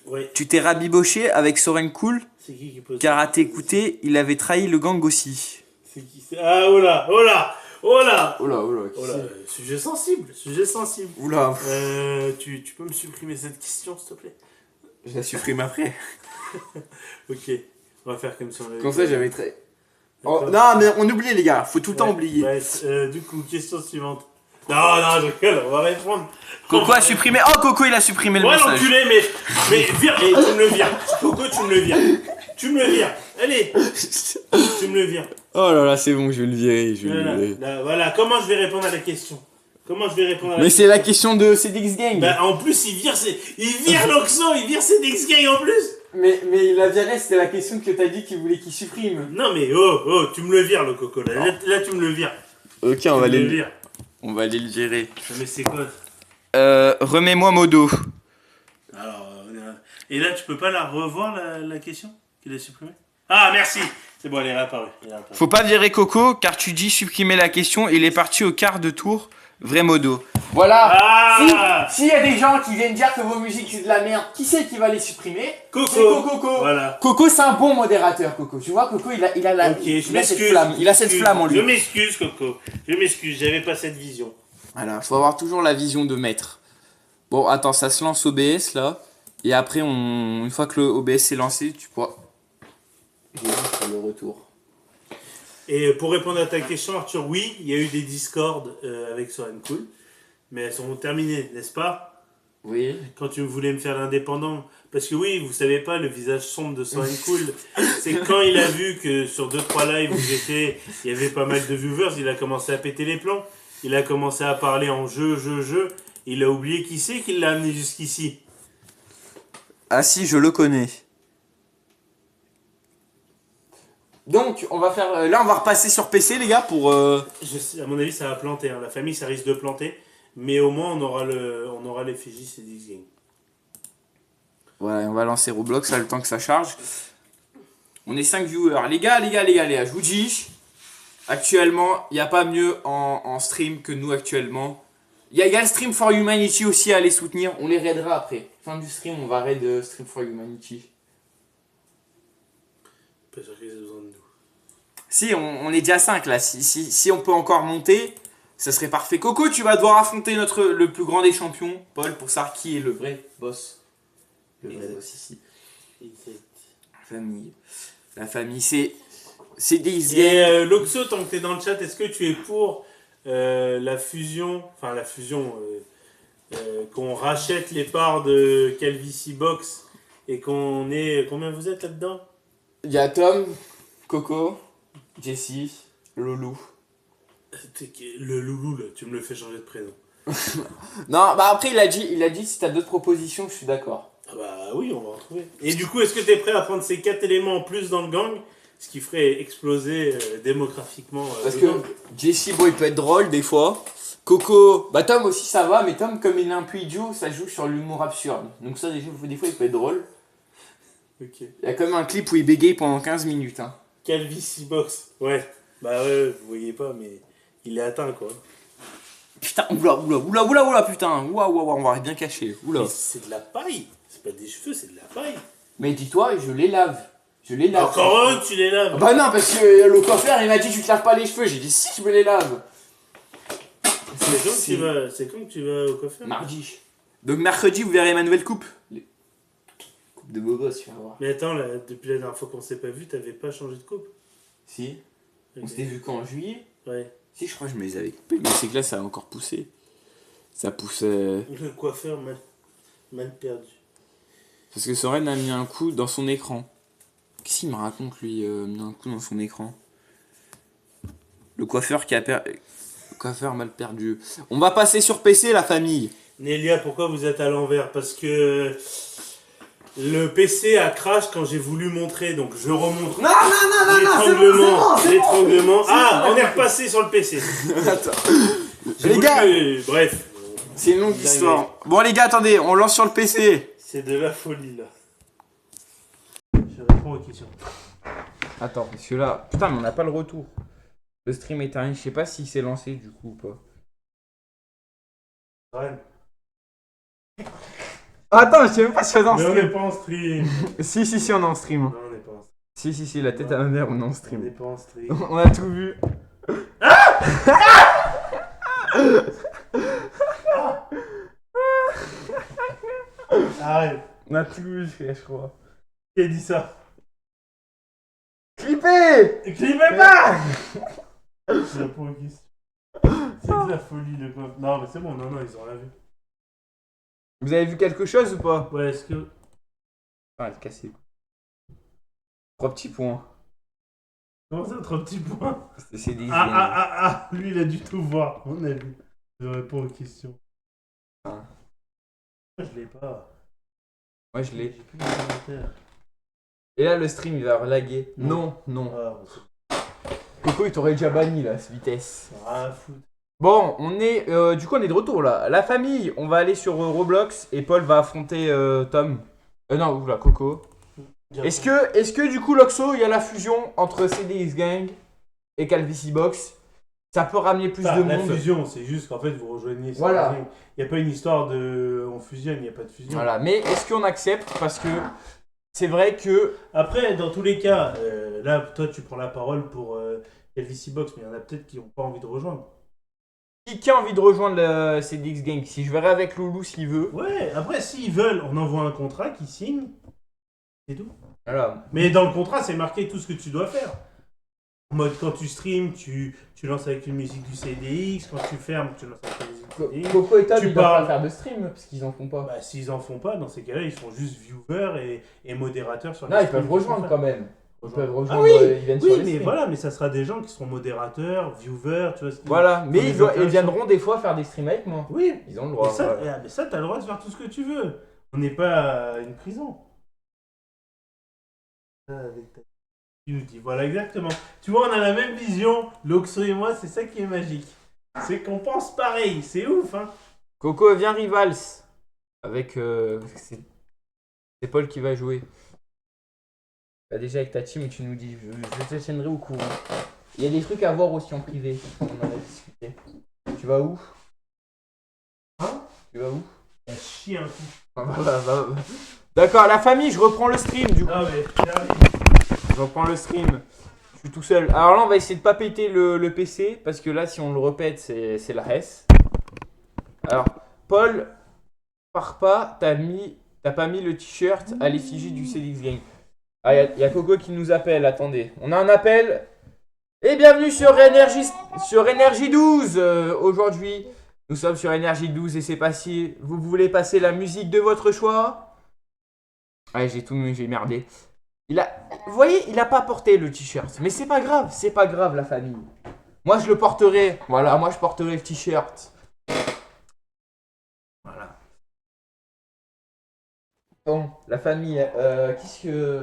Ouais. tu t'es rabiboché avec Soren Cool, C'est qui pose? car à t'écouter, il avait trahi le gang aussi. C'est qui c'est? Ah, oh là, oh là, oh là. Oula, oula, Oh là, sujet sensible, sujet sensible. Oula, Tu peux me supprimer cette question s'il te plaît? je la supprime après. Ok, on va faire comme ça. Comme ça, j'avais trahi. Oh, D'accord. non, mais on oublie les gars, faut tout le temps Ouais, oublier. ouais, du coup, question suivante. Non, je rigole, on va répondre. Coco a supprimé. Oh, Coco, il a supprimé le Ouais, message. l'enculé, mais vire, et tu me le vires. Coco, tu me le vires. Tu me le vires. Allez, tu me le vires. Oh là là, c'est bon, je vais le virer. Voilà, comment je vais répondre à la question? Comment je vais répondre à la Mais question? c'est la question de CDX Gang. Bah, en plus, il vire Loxo, il vire ses Gang en plus. Mais il a viré, c'était la question que t'as dit qu'il voulait qu'il supprime. Non, mais oh, tu me le vires, le Coco. Là, tu me le vires. Ok, Tu me le vires. on va aller le gérer. Mais c'est quoi? Remets-moi Modo. Alors, et là, tu peux pas la revoir, la question qu'il a supprimée? Ah, merci. C'est bon, elle est réapparue. Faut pas virer Coco, car tu dis supprimer la question, il est parti au quart de tour. Vrai Modo. Voilà. Ah, S'il y a des gens qui viennent dire que vos musiques c'est de la merde, qui c'est qui va les supprimer? Coco. C'est Coco. Voilà. Coco, c'est un bon modérateur, Coco. Tu vois, Coco, il a la, Ok, je il a cette m'excuse. flamme. Il a cette flamme en lui. Je m'excuse, Coco. Je m'excuse, j'avais pas cette vision. Voilà, faut avoir toujours la vision de maître. Bon, attends, ça se lance OBS là. Et après, une fois que le OBS est lancé, tu pourras. J'ai vu sur le retour. Et pour répondre à ta question, Arthur, oui, il y a eu des discords avec Soren Cool. Mais elles sont terminées, n'est-ce pas? Oui. Quand tu voulais me faire l'indépendant. Parce que oui, vous savez pas, le visage sombre de Soren Cool, c'est quand il a vu que sur 2-3 lives où j'étais, il y avait pas mal de viewers, il a commencé à péter les plombs. Il a commencé à parler en jeu. Il a oublié qui c'est qui l'a amené jusqu'ici. Ah si, je le connais. Donc, on va faire. Là, on va repasser sur PC, les gars, pour. À mon avis, ça va planter. Hein. La famille, ça risque de planter. Mais au moins, on aura l'effigie Cédix Gang. Voilà, on va lancer Roblox, ça a le temps que ça charge. On est 5 viewers. Les gars, je vous dis. Actuellement, il n'y a pas mieux en stream que nous actuellement. Il y a le Stream for Humanity aussi à aller soutenir. On les raidera après. Fin du stream, on va raid Stream for Humanity. Pas sûr qu'ils aient besoin de nous. Si, on est déjà 5 là. Si on peut encore monter, ça serait parfait. Coco, tu vas devoir affronter le plus grand des champions, Paul, pour savoir qui est le vrai boss. Le vrai boss ici. La famille, c'est des Et Loxo, tant que t'es dans le chat, est-ce que tu es pour la fusion, qu'on rachète les parts de Calvici Box et qu'on ait... Combien vous êtes là-dedans? Il y a Tom, Coco, Jessie, Loulou. Le loulou, là, tu me le fais changer de prénom. Non, bah après il a dit si t'as d'autres propositions, je suis d'accord. Ah bah oui, on va en trouver. Et du coup, est-ce que t'es prêt à prendre ces 4 éléments en plus dans le gang? Ce qui ferait exploser démographiquement Parce le que gang. Jessie, bon, il peut être drôle des fois. Coco, bah Tom aussi ça va, mais Tom, comme il est un peu idiot, ça joue sur l'humour absurde. Donc ça, des fois, il peut être drôle. Ok. Il y a quand même un clip où il bégaye pendant 15 minutes. Hein. Calvici Box. Ouais. Bah ouais, vous voyez pas, mais il est atteint, quoi. Putain, oula, putain. Ouah, on va bien cacher. Oula. Mais c'est de la paille. C'est pas des cheveux, c'est de la paille. Mais dis-toi, je les lave. Encore un, tu les laves. Bah non, parce que le coiffeur, il m'a dit tu te laves pas les cheveux. J'ai dit si, je me les lave. C'est quand que tu vas au coiffeur? Mardi. Donc mercredi, vous verrez ma nouvelle coupe. Coupe de beau gosse, tu vas voir. Mais attends, là, depuis la dernière fois qu'on s'est pas vu, t'avais pas changé de coupe? Si. On Ok. s'était vu quand, en juillet? Ouais. Si, je crois que je me les avais coupés. Mais c'est que là, ça a encore poussé. Ça poussait. Le coiffeur mal perdu. Parce que Soren a mis un coup dans son écran. Qu'est-ce qu'il me raconte, lui, mis un coup dans son écran? Le coiffeur qui a Le coiffeur mal perdu. On va passer sur PC, la famille. Nélia, pourquoi vous êtes à l'envers? Parce que le PC a crash quand j'ai voulu montrer, donc je remonte. Non, L'étranglement, c'est bon. l'étranglement. C'est Ah, bon. on est repassé sur le PC. Attends. J'ai Les voulu gars, bref. c'est une longue Dingue. histoire. Bon, les gars, attendez, on lance sur le PC. C'est de la folie, là. Je réponds aux questions. Attends, parce que là, putain, mais on n'a pas le retour. Le stream est terminé, je sais pas s'il s'est lancé du coup ou pas. Ouais. Attends, je sais même pas si on est en Mais on stream. n'est pas en stream. Si, on est en stream. Non, on n'est pas en stream. Si, la tête à ma mère, on est en On n'est stream. pas en stream. On a tout vu. Arrête. On a tout vu, je crois. Qui a dit ça? Clippé. Clippez pas. Je réponds aux questions. C'est de la folie, le quoi. Non, mais c'est bon, non, ils ont rien vu. Vous avez vu quelque chose ou pas? Ouais, est-ce que. Ah, elle est cassée. 3 petits points. Comment ça, 3 petits points? C'est des Lui, il a dû tout voir. On a vu. Je réponds aux questions. Ah. Moi, je l'ai pas. Moi, je l'ai. J'ai plus de commentaires. Et là, le stream, il va relaguer. Non. Ah, Coco, il t'aurait déjà banni, là, cette vitesse. rien à foutre. Bon, on est de retour, là. La famille, on va aller sur Roblox et Paul va affronter Tom. Non, oula, Coco. Est-ce que du coup, Loxo, il y a la fusion entre CDX Gang et Calvici Box? Ça peut ramener plus Enfin, de la monde. fusion, c'est juste qu'en fait, vous rejoignez. Voilà. Il n'y a pas une histoire de. On fusionne, il n'y a pas de fusion. Voilà, mais est-ce qu'on accepte? Parce que c'est vrai que. Après, dans tous les cas, là, toi, tu prends la parole pour LVC Box, mais il y en a peut-être qui n'ont pas envie de rejoindre. Qui a envie de rejoindre le CDX Gang? Si je verrai avec Loulou s'il veut. Ouais, après, s'ils veulent, on envoie un contrat qui signe. C'est tout. Voilà. Mais dans le contrat, c'est marqué tout ce que tu dois faire. En mode, quand tu streams, tu lances avec une musique du CDX. Quand tu fermes, tu lances avec une musique du CDX. Coco et Tom, Tu ils doivent parles. pas faire de stream parce qu'ils en font pas. Bah, s'ils en font pas, dans ces cas-là, ils sont juste viewers et modérateurs sur les Non, ils streams peuvent qu'ils rejoindre font quand faire. même. Ils peuvent rejoindre, Ah oui, ils viennent sur oui, les mais streams. voilà, mais ça sera des gens qui seront modérateurs, viewers, tu vois ce que Voilà, mais des ils interactions. viendront des fois faire des streams avec moi. Oui, Ils ont le droit. mais ça, voilà. mais ça, t'as le droit de faire tout ce que tu veux. On n'est pas une prison. Tu nous dis, voilà, exactement. Tu vois, on a la même vision, Loxo et moi, c'est ça qui est magique. C'est qu'on pense pareil, c'est ouf, hein. Coco, viens Rivals. Avec. C'est Paul qui va jouer. Bah, déjà avec ta team, tu nous dis, je te tiendrai au courant. Il y a des trucs à voir aussi en privé. On en a discuté. Tu vas où? Hein? Tu vas où? Ça chie un coup. Va. D'accord, la famille, je reprends le stream du coup. Ah, mais j'arrive. Je reprends le stream. Je suis tout seul. Alors là, on va essayer de pas péter le PC parce que là, si on le répète, c'est la S. Alors, Paul, pars pas, t'as pas mis le t-shirt à l'effigie du CDX Gang. Ah, il y a Coco qui nous appelle, attendez. On a un appel. Et bienvenue sur Énergie 12. Aujourd'hui, nous sommes sur Énergie 12 et c'est passé. Vous voulez passer la musique de votre choix? Ouais, j'ai merdé. Vous voyez, il a pas porté le t-shirt. Mais c'est pas grave la famille. Moi je le porterai. Voilà, moi je porterai le t-shirt. Voilà. Bon, la famille, qu'est-ce que...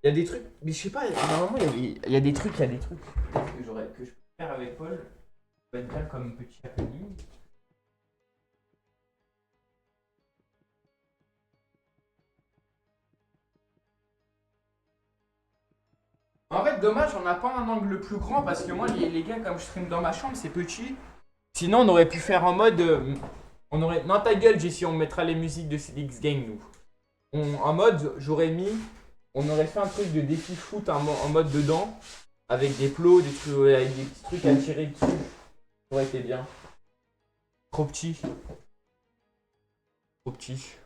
Il y a des trucs, mais je sais pas, normalement il y a des trucs. Peut-être que je peux faire avec Paul. Ça va être bien comme petit happening. En fait, dommage, on n'a pas un angle plus grand parce que moi, les gars, comme je stream dans ma chambre, c'est petit. Sinon, on aurait pu faire en mode. Non, ta gueule, Jessie, on mettra les musiques de CDX Gang, nous. En mode, on aurait fait un truc de défi foot en mode dedans, avec des plots, avec des petits trucs à tirer dessus. Ça aurait été bien. Trop petit. Trop petit.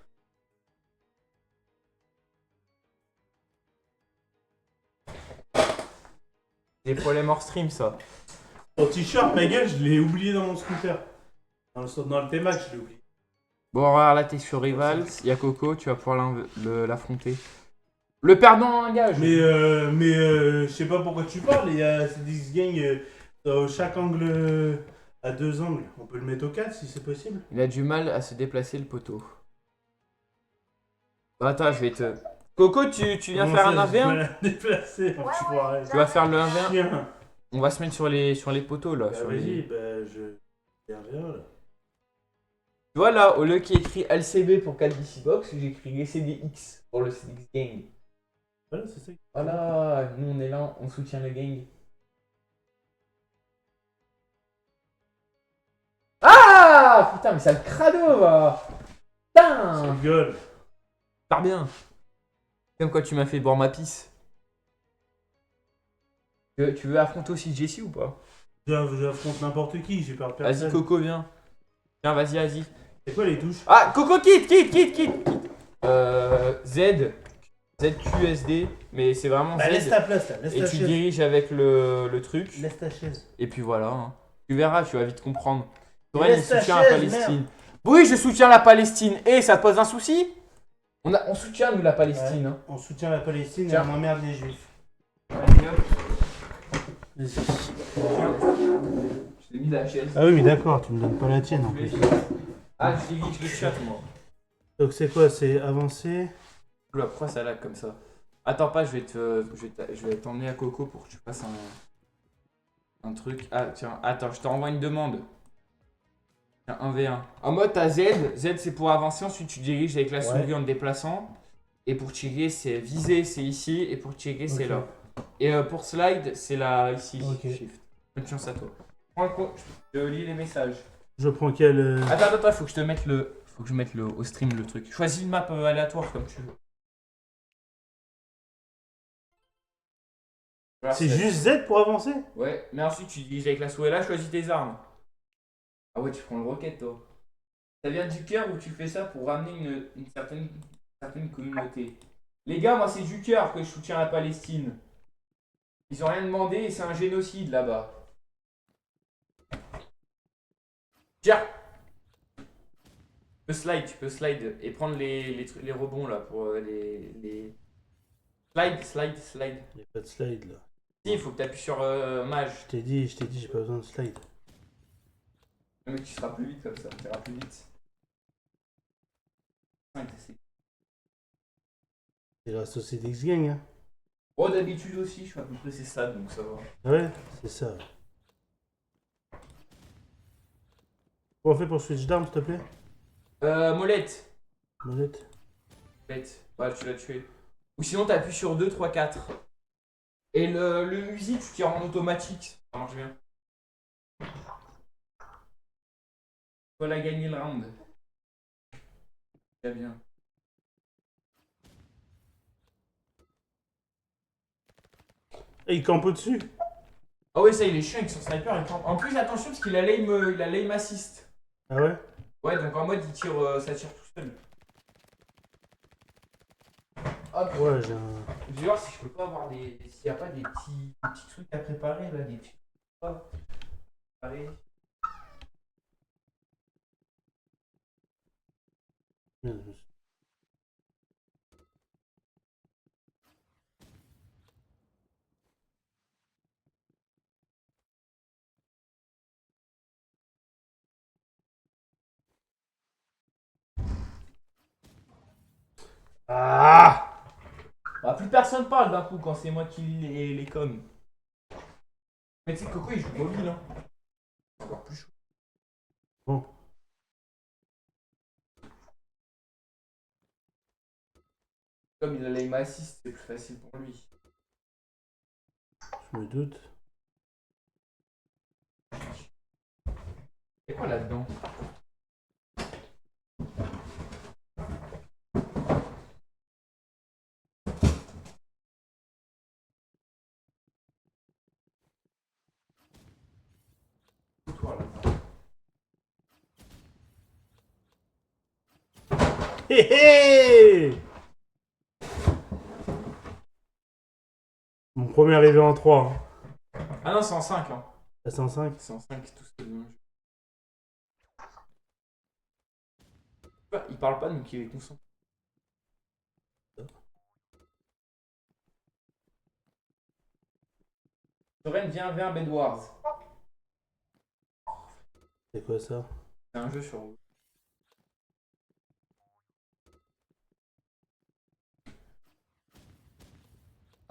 Des problèmes hors stream, ça. Ton t-shirt, ma gueule, je l'ai oublié dans mon scooter. Dans le T-Max, je l'ai oublié. Bon, regarde, là, t'es sur Rivals. Il y a Coco, tu vas pouvoir l'affronter. Le perdant engage. Je sais pas pourquoi tu parles. Il y a CDX Gang chaque angle à 2 angles. On peut le mettre au 4 si c'est possible. Il a du mal à se déplacer, le poteau. Bon, attends, je vais te... Coco, tu viens Comment faire ça, un je peux 1v1? la déplacer, enfoiré. Tu vas faire le 1v1? Chien. On va se mettre sur les poteaux, là. Bah, sur vas-y, les... je. Viens là. Tu vois, là, au lieu qu'il y ait écrit LCB pour CalDC Box, j'ai écrit CDX pour le CDX Gang. Voilà, c'est ça. Voilà, nous, on est là, on soutient le gang. Ah putain, mais ça le crado, va. Ça Putain. rigole. Pars bien. Comme quoi tu m'as fait boire ma pisse. Tu veux affronter aussi Jessie ou pas? J'affronte n'importe qui, j'ai peur de Vas-y, personne. Coco, viens. Tiens, vas-y. C'est quoi les touches? Ah, Coco, quitte. Z. ZQSD. Mais c'est vraiment Bah, laisse Z. ta place là, laisse Et ta tu chaise. diriges avec le truc. Laisse ta chaise. Et puis voilà. Hein. Tu verras, tu vas vite comprendre. Soren, il laisse ta soutient la chaise, Palestine. merde. Oui, je soutiens la Palestine. Et ça te pose un souci? On soutient, nous, la Palestine. Ouais. Hein. On soutient la Palestine et Tiens. on emmerde les juifs. Allez, hop. Vas-y. Je t'ai mis la chaise. Ah oui, mais d'accord, tu me donnes pas la tienne en plus. Ah, je dirige le chat, moi. Donc c'est quoi? C'est avancer. Oula, pourquoi ça lag comme ça? Attends pas, je vais t'emmener à Coco pour que tu fasses un truc. Ah, tiens, attends, je t'envoie une demande. Tiens, 1v1. En mode, t'as Z. Z, c'est pour avancer. Ensuite, tu diriges avec la souris en te déplaçant. Et pour tirer, c'est viser, c'est ici. Et pour tirer, c'est Ok. là. Et pour slide, c'est là, ici. Ok. Shift. Bonne chance à toi. Prends le compte. Je lis les messages. Je prends quel. Attends, faut que je te mette le. Faut que je mette au stream le truc. Choisis une map aléatoire comme tu veux. Voilà, C'est juste Z pour avancer? Ouais, mais ensuite tu diriges avec la souris là, choisis tes armes. Ah ouais, tu prends le roquette toi. Ça vient du cœur où tu fais ça pour ramener une certaine communauté. Les gars, moi c'est du cœur que je soutiens la Palestine. Ils ont rien demandé et c'est un génocide là-bas. Tiens! Tu peux slide et prendre les rebonds là pour les... Slide. Y'a pas de slide là. Si, il faut que tu appuies sur mage. Je t'ai dit, j'ai pas besoin de slide. Le mec, tu seras plus vite comme ça, tu iras plus vite. C'est grâce au CDX Gang, hein. Oh, d'habitude aussi, je fais à peu près c'est ça, donc ça va. Ah ouais, c'est ça. Comment on fait pour switch d'armes, s'il te plaît? Molette. Molette. Molette. Ouais, tu l'as tué. Ou sinon, t'appuies sur 2, 3, 4. Et le Uzi, tu tires en automatique. Ça marche bien. Voilà, gagner le round. Très bien. Et il campe au-dessus. Ah ouais, ça, il est chiant avec son sniper. En plus, attention, parce qu'il a l'aim assist. Ah ouais? Ouais, donc en mode, ça tire tout seul. Hop. Ouais, j'ai un. Je vais voir si je peux pas avoir s'il n'y a pas des petits trucs à préparer là, des petits trucs à préparer. Ah! Bah, plus personne parle d'un coup quand c'est moi qui lis les coms. Mais tu sais, Coco il joue mobile, hein. C'est encore plus chaud. Bon. Comme il a l'aim assist, c'est plus facile pour lui. Je me doute. C'est quoi là-dedans? Toi là. Hé hé! Mon premier arrivé en 3. Hein. Ah non, c'est en 5. Hein. Ah, c'est en 5. C'est en 5 tout ce que il parle pas, donc il est concentré. Soren, viens vers Bedwars. C'est quoi ça? C'est un jeu sur.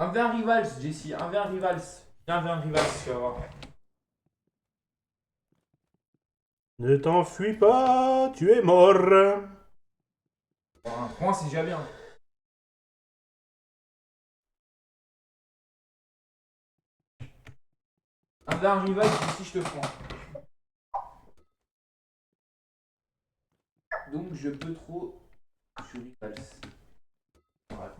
Un vers Rivals, Jessie, un vers Rivals. Viens vers Rivals, tu vas voir. Ne t'enfuis pas, tu es mort. Bon, un point, c'est déjà bien. Un vers Rivals, Jessie, je te prends. Donc je peux trop sur Rivals. Ouais.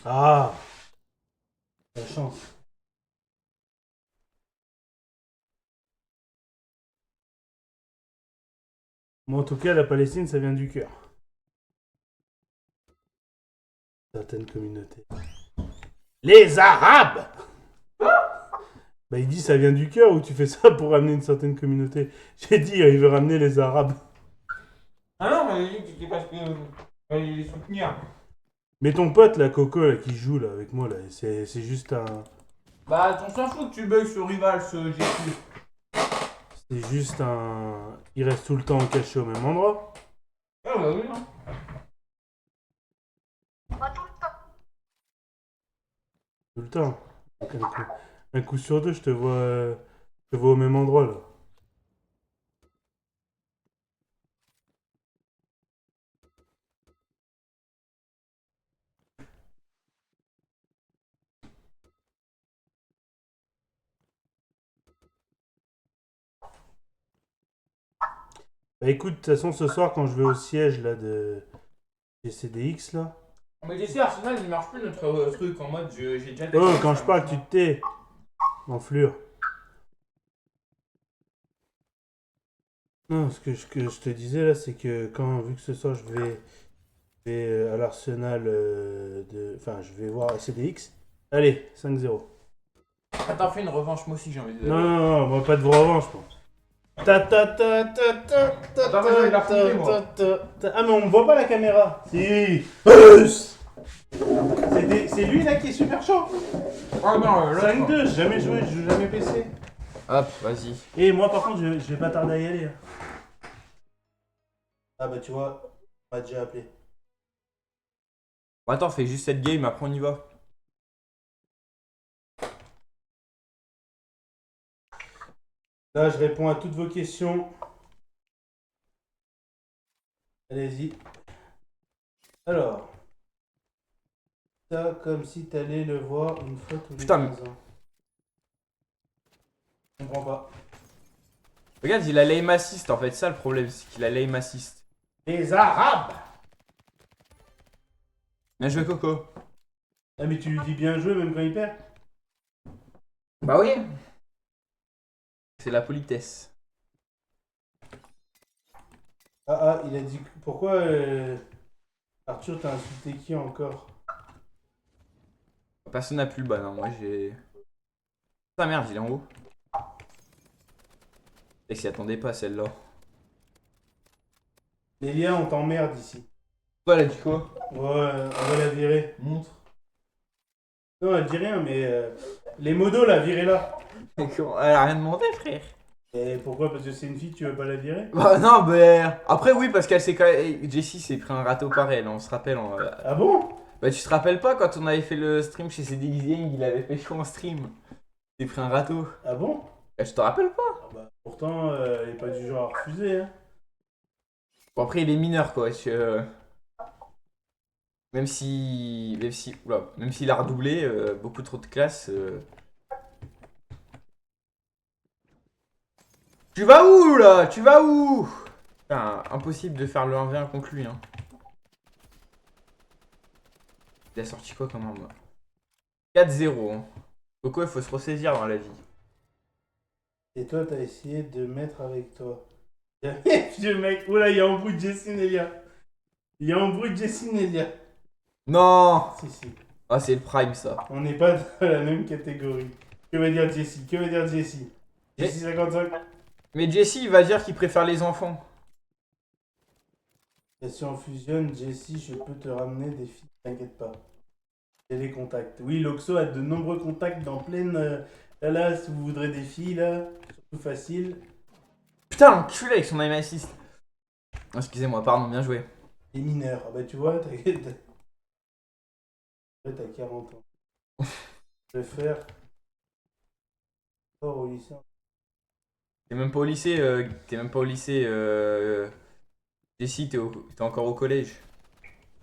Ah, la chance. Moi, en tout cas, la Palestine, ça vient du cœur. Certaines communautés. Les Arabes! Bah, il dit ça vient du cœur ou tu fais ça pour ramener une certaine communauté. J'ai dit, il veut ramener les Arabes. Ah non, mais il dit que c'est parce que. Il les soutenir. Mais ton pote, là, Coco, là, qui joue là, avec moi, là, c'est juste un. Bah, on s'en fout que tu bugs sur Rivals, Jessie. C'est juste un. Il reste tout le temps caché au même endroit. Ah bah oui, hein. Tout le temps. Donc, un coup sur deux, je te vois au même endroit, là. Bah écoute, de toute façon, ce soir, quand je vais au siège, là, de GCDX, là. Mais Jessie, Arsenal, il marche plus notre truc en mode j'ai déjà. Oh, quand je parle, tu te tais. Enflure. Non, ce que je te disais, là, c'est que vu que ce soir, je vais à l'Arsenal de... Enfin, je vais voir CDX. Allez, 5-0. Attends, fais une revanche, moi aussi j'ai envie de. Non, non, non, moi pas de revanche, je pense. Attends, moi, j'ai envie de la foutre, moi. Ah, mais on me voit pas la caméra. Si. C'est lui là qui est super chaud. Ah non, là. 5-2, j'ai jamais joué, je joue jamais PC. Hop, vas-y. Et moi par contre, je vais pas tarder à y aller. Ah bah tu vois, on m'a déjà appelé. Bon, attends, fais juste cette game, après on y va. Là, je réponds à toutes vos questions. Allez-y. Alors. Ça, comme si t'allais le voir une fois tous les Putain, 15 ans. Je comprends pas. Regarde, il a l'aim assist en fait, ça le problème, c'est qu'il a l'aim assist. Les Arabes! Bien joué, Coco. Ah, mais tu lui dis bien joué même quand il perd? Bah oui. C'est la politesse. Ah, il a dit. Pourquoi Arthur t'a insulté qui encore? Personne n'a plus le ban, hein. Moi j'ai. Ah merde, il est en haut. Et s'y attendait pas celle-là. Lélia, on t'emmerde ici. Toi, elle a dit quoi? Ouais, on va la virer. Montre. Non, elle dit rien, mais les modos, la virez là. Elle a rien demandé, frère. Et pourquoi? Parce que c'est une fille, tu veux pas la virer? Bah non, mais. Après, oui, parce qu'elle s'est quand même. Jessie s'est pris un râteau pareil, là, on se rappelle. Ah bon? Bah, tu te rappelles pas quand on avait fait le stream chez CDX Gang, il avait fait chaud en stream. Il s'est pris un râteau. Ah bon? Bah, je te rappelle pas. Ah bah, pourtant, elle est pas du genre à refuser, hein. Bon, après, il est mineur, quoi. Même s'il a redoublé, beaucoup trop de classe. Tu vas où là? Tu vas où? Putain, impossible de faire le 1v1 contre lui. Hein. Il a sorti quoi comme arme? 4-0. Hein. Coco, il faut se ressaisir dans la vie. Et toi, t'as essayé de mettre avec toi. Vieux mec. Oula, il y a un bruit de Jessie Nelia. Il y a un bruit de Jessie Nelia. Non! Si. Ah, c'est le prime ça. On n'est pas dans la même catégorie. Que veut dire Jessie? Que veut dire Jessie? Jessie 55. Mais Jesse, il va dire qu'il préfère les enfants. Et si on fusionne, Jessie, je peux te ramener des filles, t'inquiète pas. J'ai les contacts. Oui, Loxo a de nombreux contacts dans pleine. Là, si vous voudrez des filles, là, surtout facile. Putain, l'enculé avec son aim assist. Oh, excusez-moi, pardon, bien joué. Les mineurs. Ah bah, tu vois, t'inquiète. T'as 40 ans. Je vais faire. Fort au lycée. T'es même pas au lycée, Jesse, t'es encore au collège.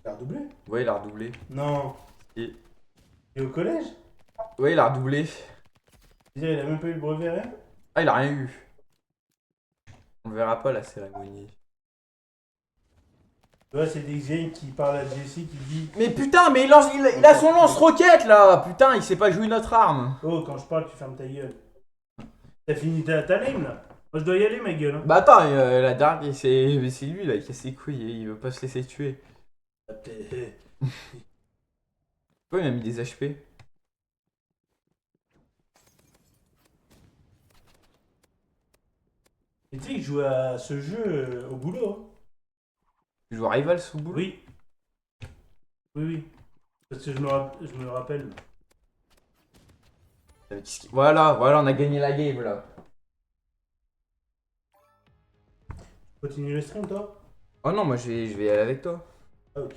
Il a redoublé? Ouais, il a redoublé. Non. Et- Il est au collège? Ouais, il a redoublé. C'est-à-dire, il a même pas eu le brevet, rien? Ah, il a rien eu. On verra pas la cérémonie. Tu vois, c'est des gens qui parlent à Jessie qui dit. Mais putain, mais il a son lance-roquette là. Putain, il sait pas jouer notre arme. Oh, quand je parle, tu fermes ta gueule. T'as fini ta lame là? Moi, je dois y aller, ma gueule. Hein. Bah attends, la dernière, c'est lui là, qui a ses couilles, il veut pas se laisser tuer. Pourquoi il m'a mis des HP? Et tu sais que je joue à ce jeu au boulot. Hein. Tu joues à Rivals au boulot? Oui. Oui. Parce que je me rappelle. Voilà, on a gagné la game là. Continue le stream, toi? Oh non, moi je vais y aller avec toi. Ah, ok.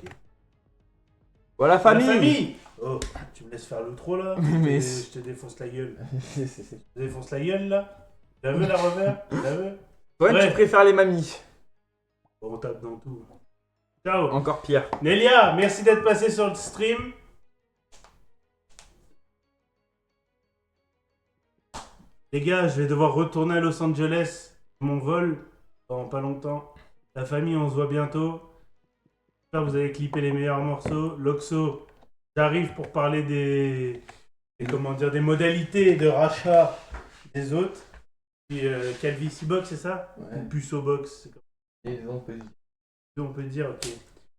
Voilà, famille. La famille. Oh, tu me laisses faire l'outro là? Mais- Je te défonce la gueule. Je te défonce la gueule là? Tu la veux la revers? Tu la veux? Toi, Ouais. tu préfères les mamies. Bon, on tape dans tout. Ciao! Encore pire. Nelia, merci d'être passé sur le stream. Les gars, je vais devoir retourner à Los Angeles. Mon vol dans pas longtemps. La famille, on se voit bientôt. J'espère que vous avez clippé les meilleurs morceaux. Loxo, j'arrive pour parler des modalités de rachat des autres. Puis Calvici Box, c'est ça? Ou Puceau Box, c'est comme on peut dire, ok.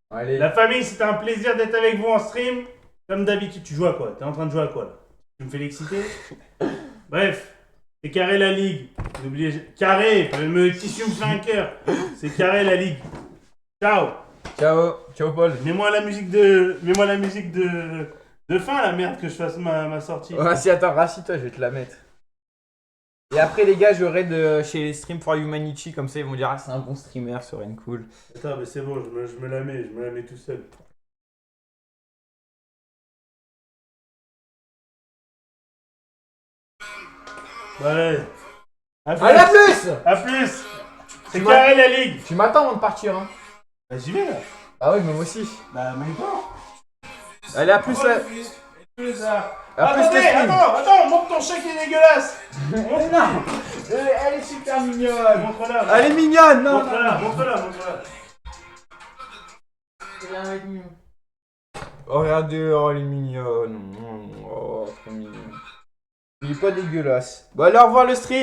Allez. La famille, c'était un plaisir d'être avec vous en stream. Comme d'habitude, tu joues à quoi? T'es en train de jouer à quoi là? Tu me fais l'exciter? Bref, c'est carré la ligue. N'oubliez carré, le tissu me fait un cœur. C'est carré la ligue. Ciao. Ciao Paul. Mets-moi la musique de fin, la merde, que je fasse ma sortie. Oh, si, attends, rassis-toi, je vais te la mettre. Et après, les gars, je raid chez Stream for Humanity, comme ça, ils vont dire, ah, c'est un bon streamer, Soren cool. Attends, mais c'est bon, je me la mets tout seul. Ouais. Allez, à plus. À plus. C'est Tu carré la ligue. Tu m'attends avant de partir, hein. Bah j'y vais là. Ah oui, mais moi aussi. Bah même pas. Allez, à plus, là. À plus, Attendez, les streams. attends, montre ton chèque, il est dégueulasse. Non. Elle est super mignonne. Montre-la. Elle est mignonne, non. Montre-la. Oh, regardez, oh, elle est mignonne. Oh, trop mignonne. Il est pas dégueulasse. Bon, allez, au revoir le stream.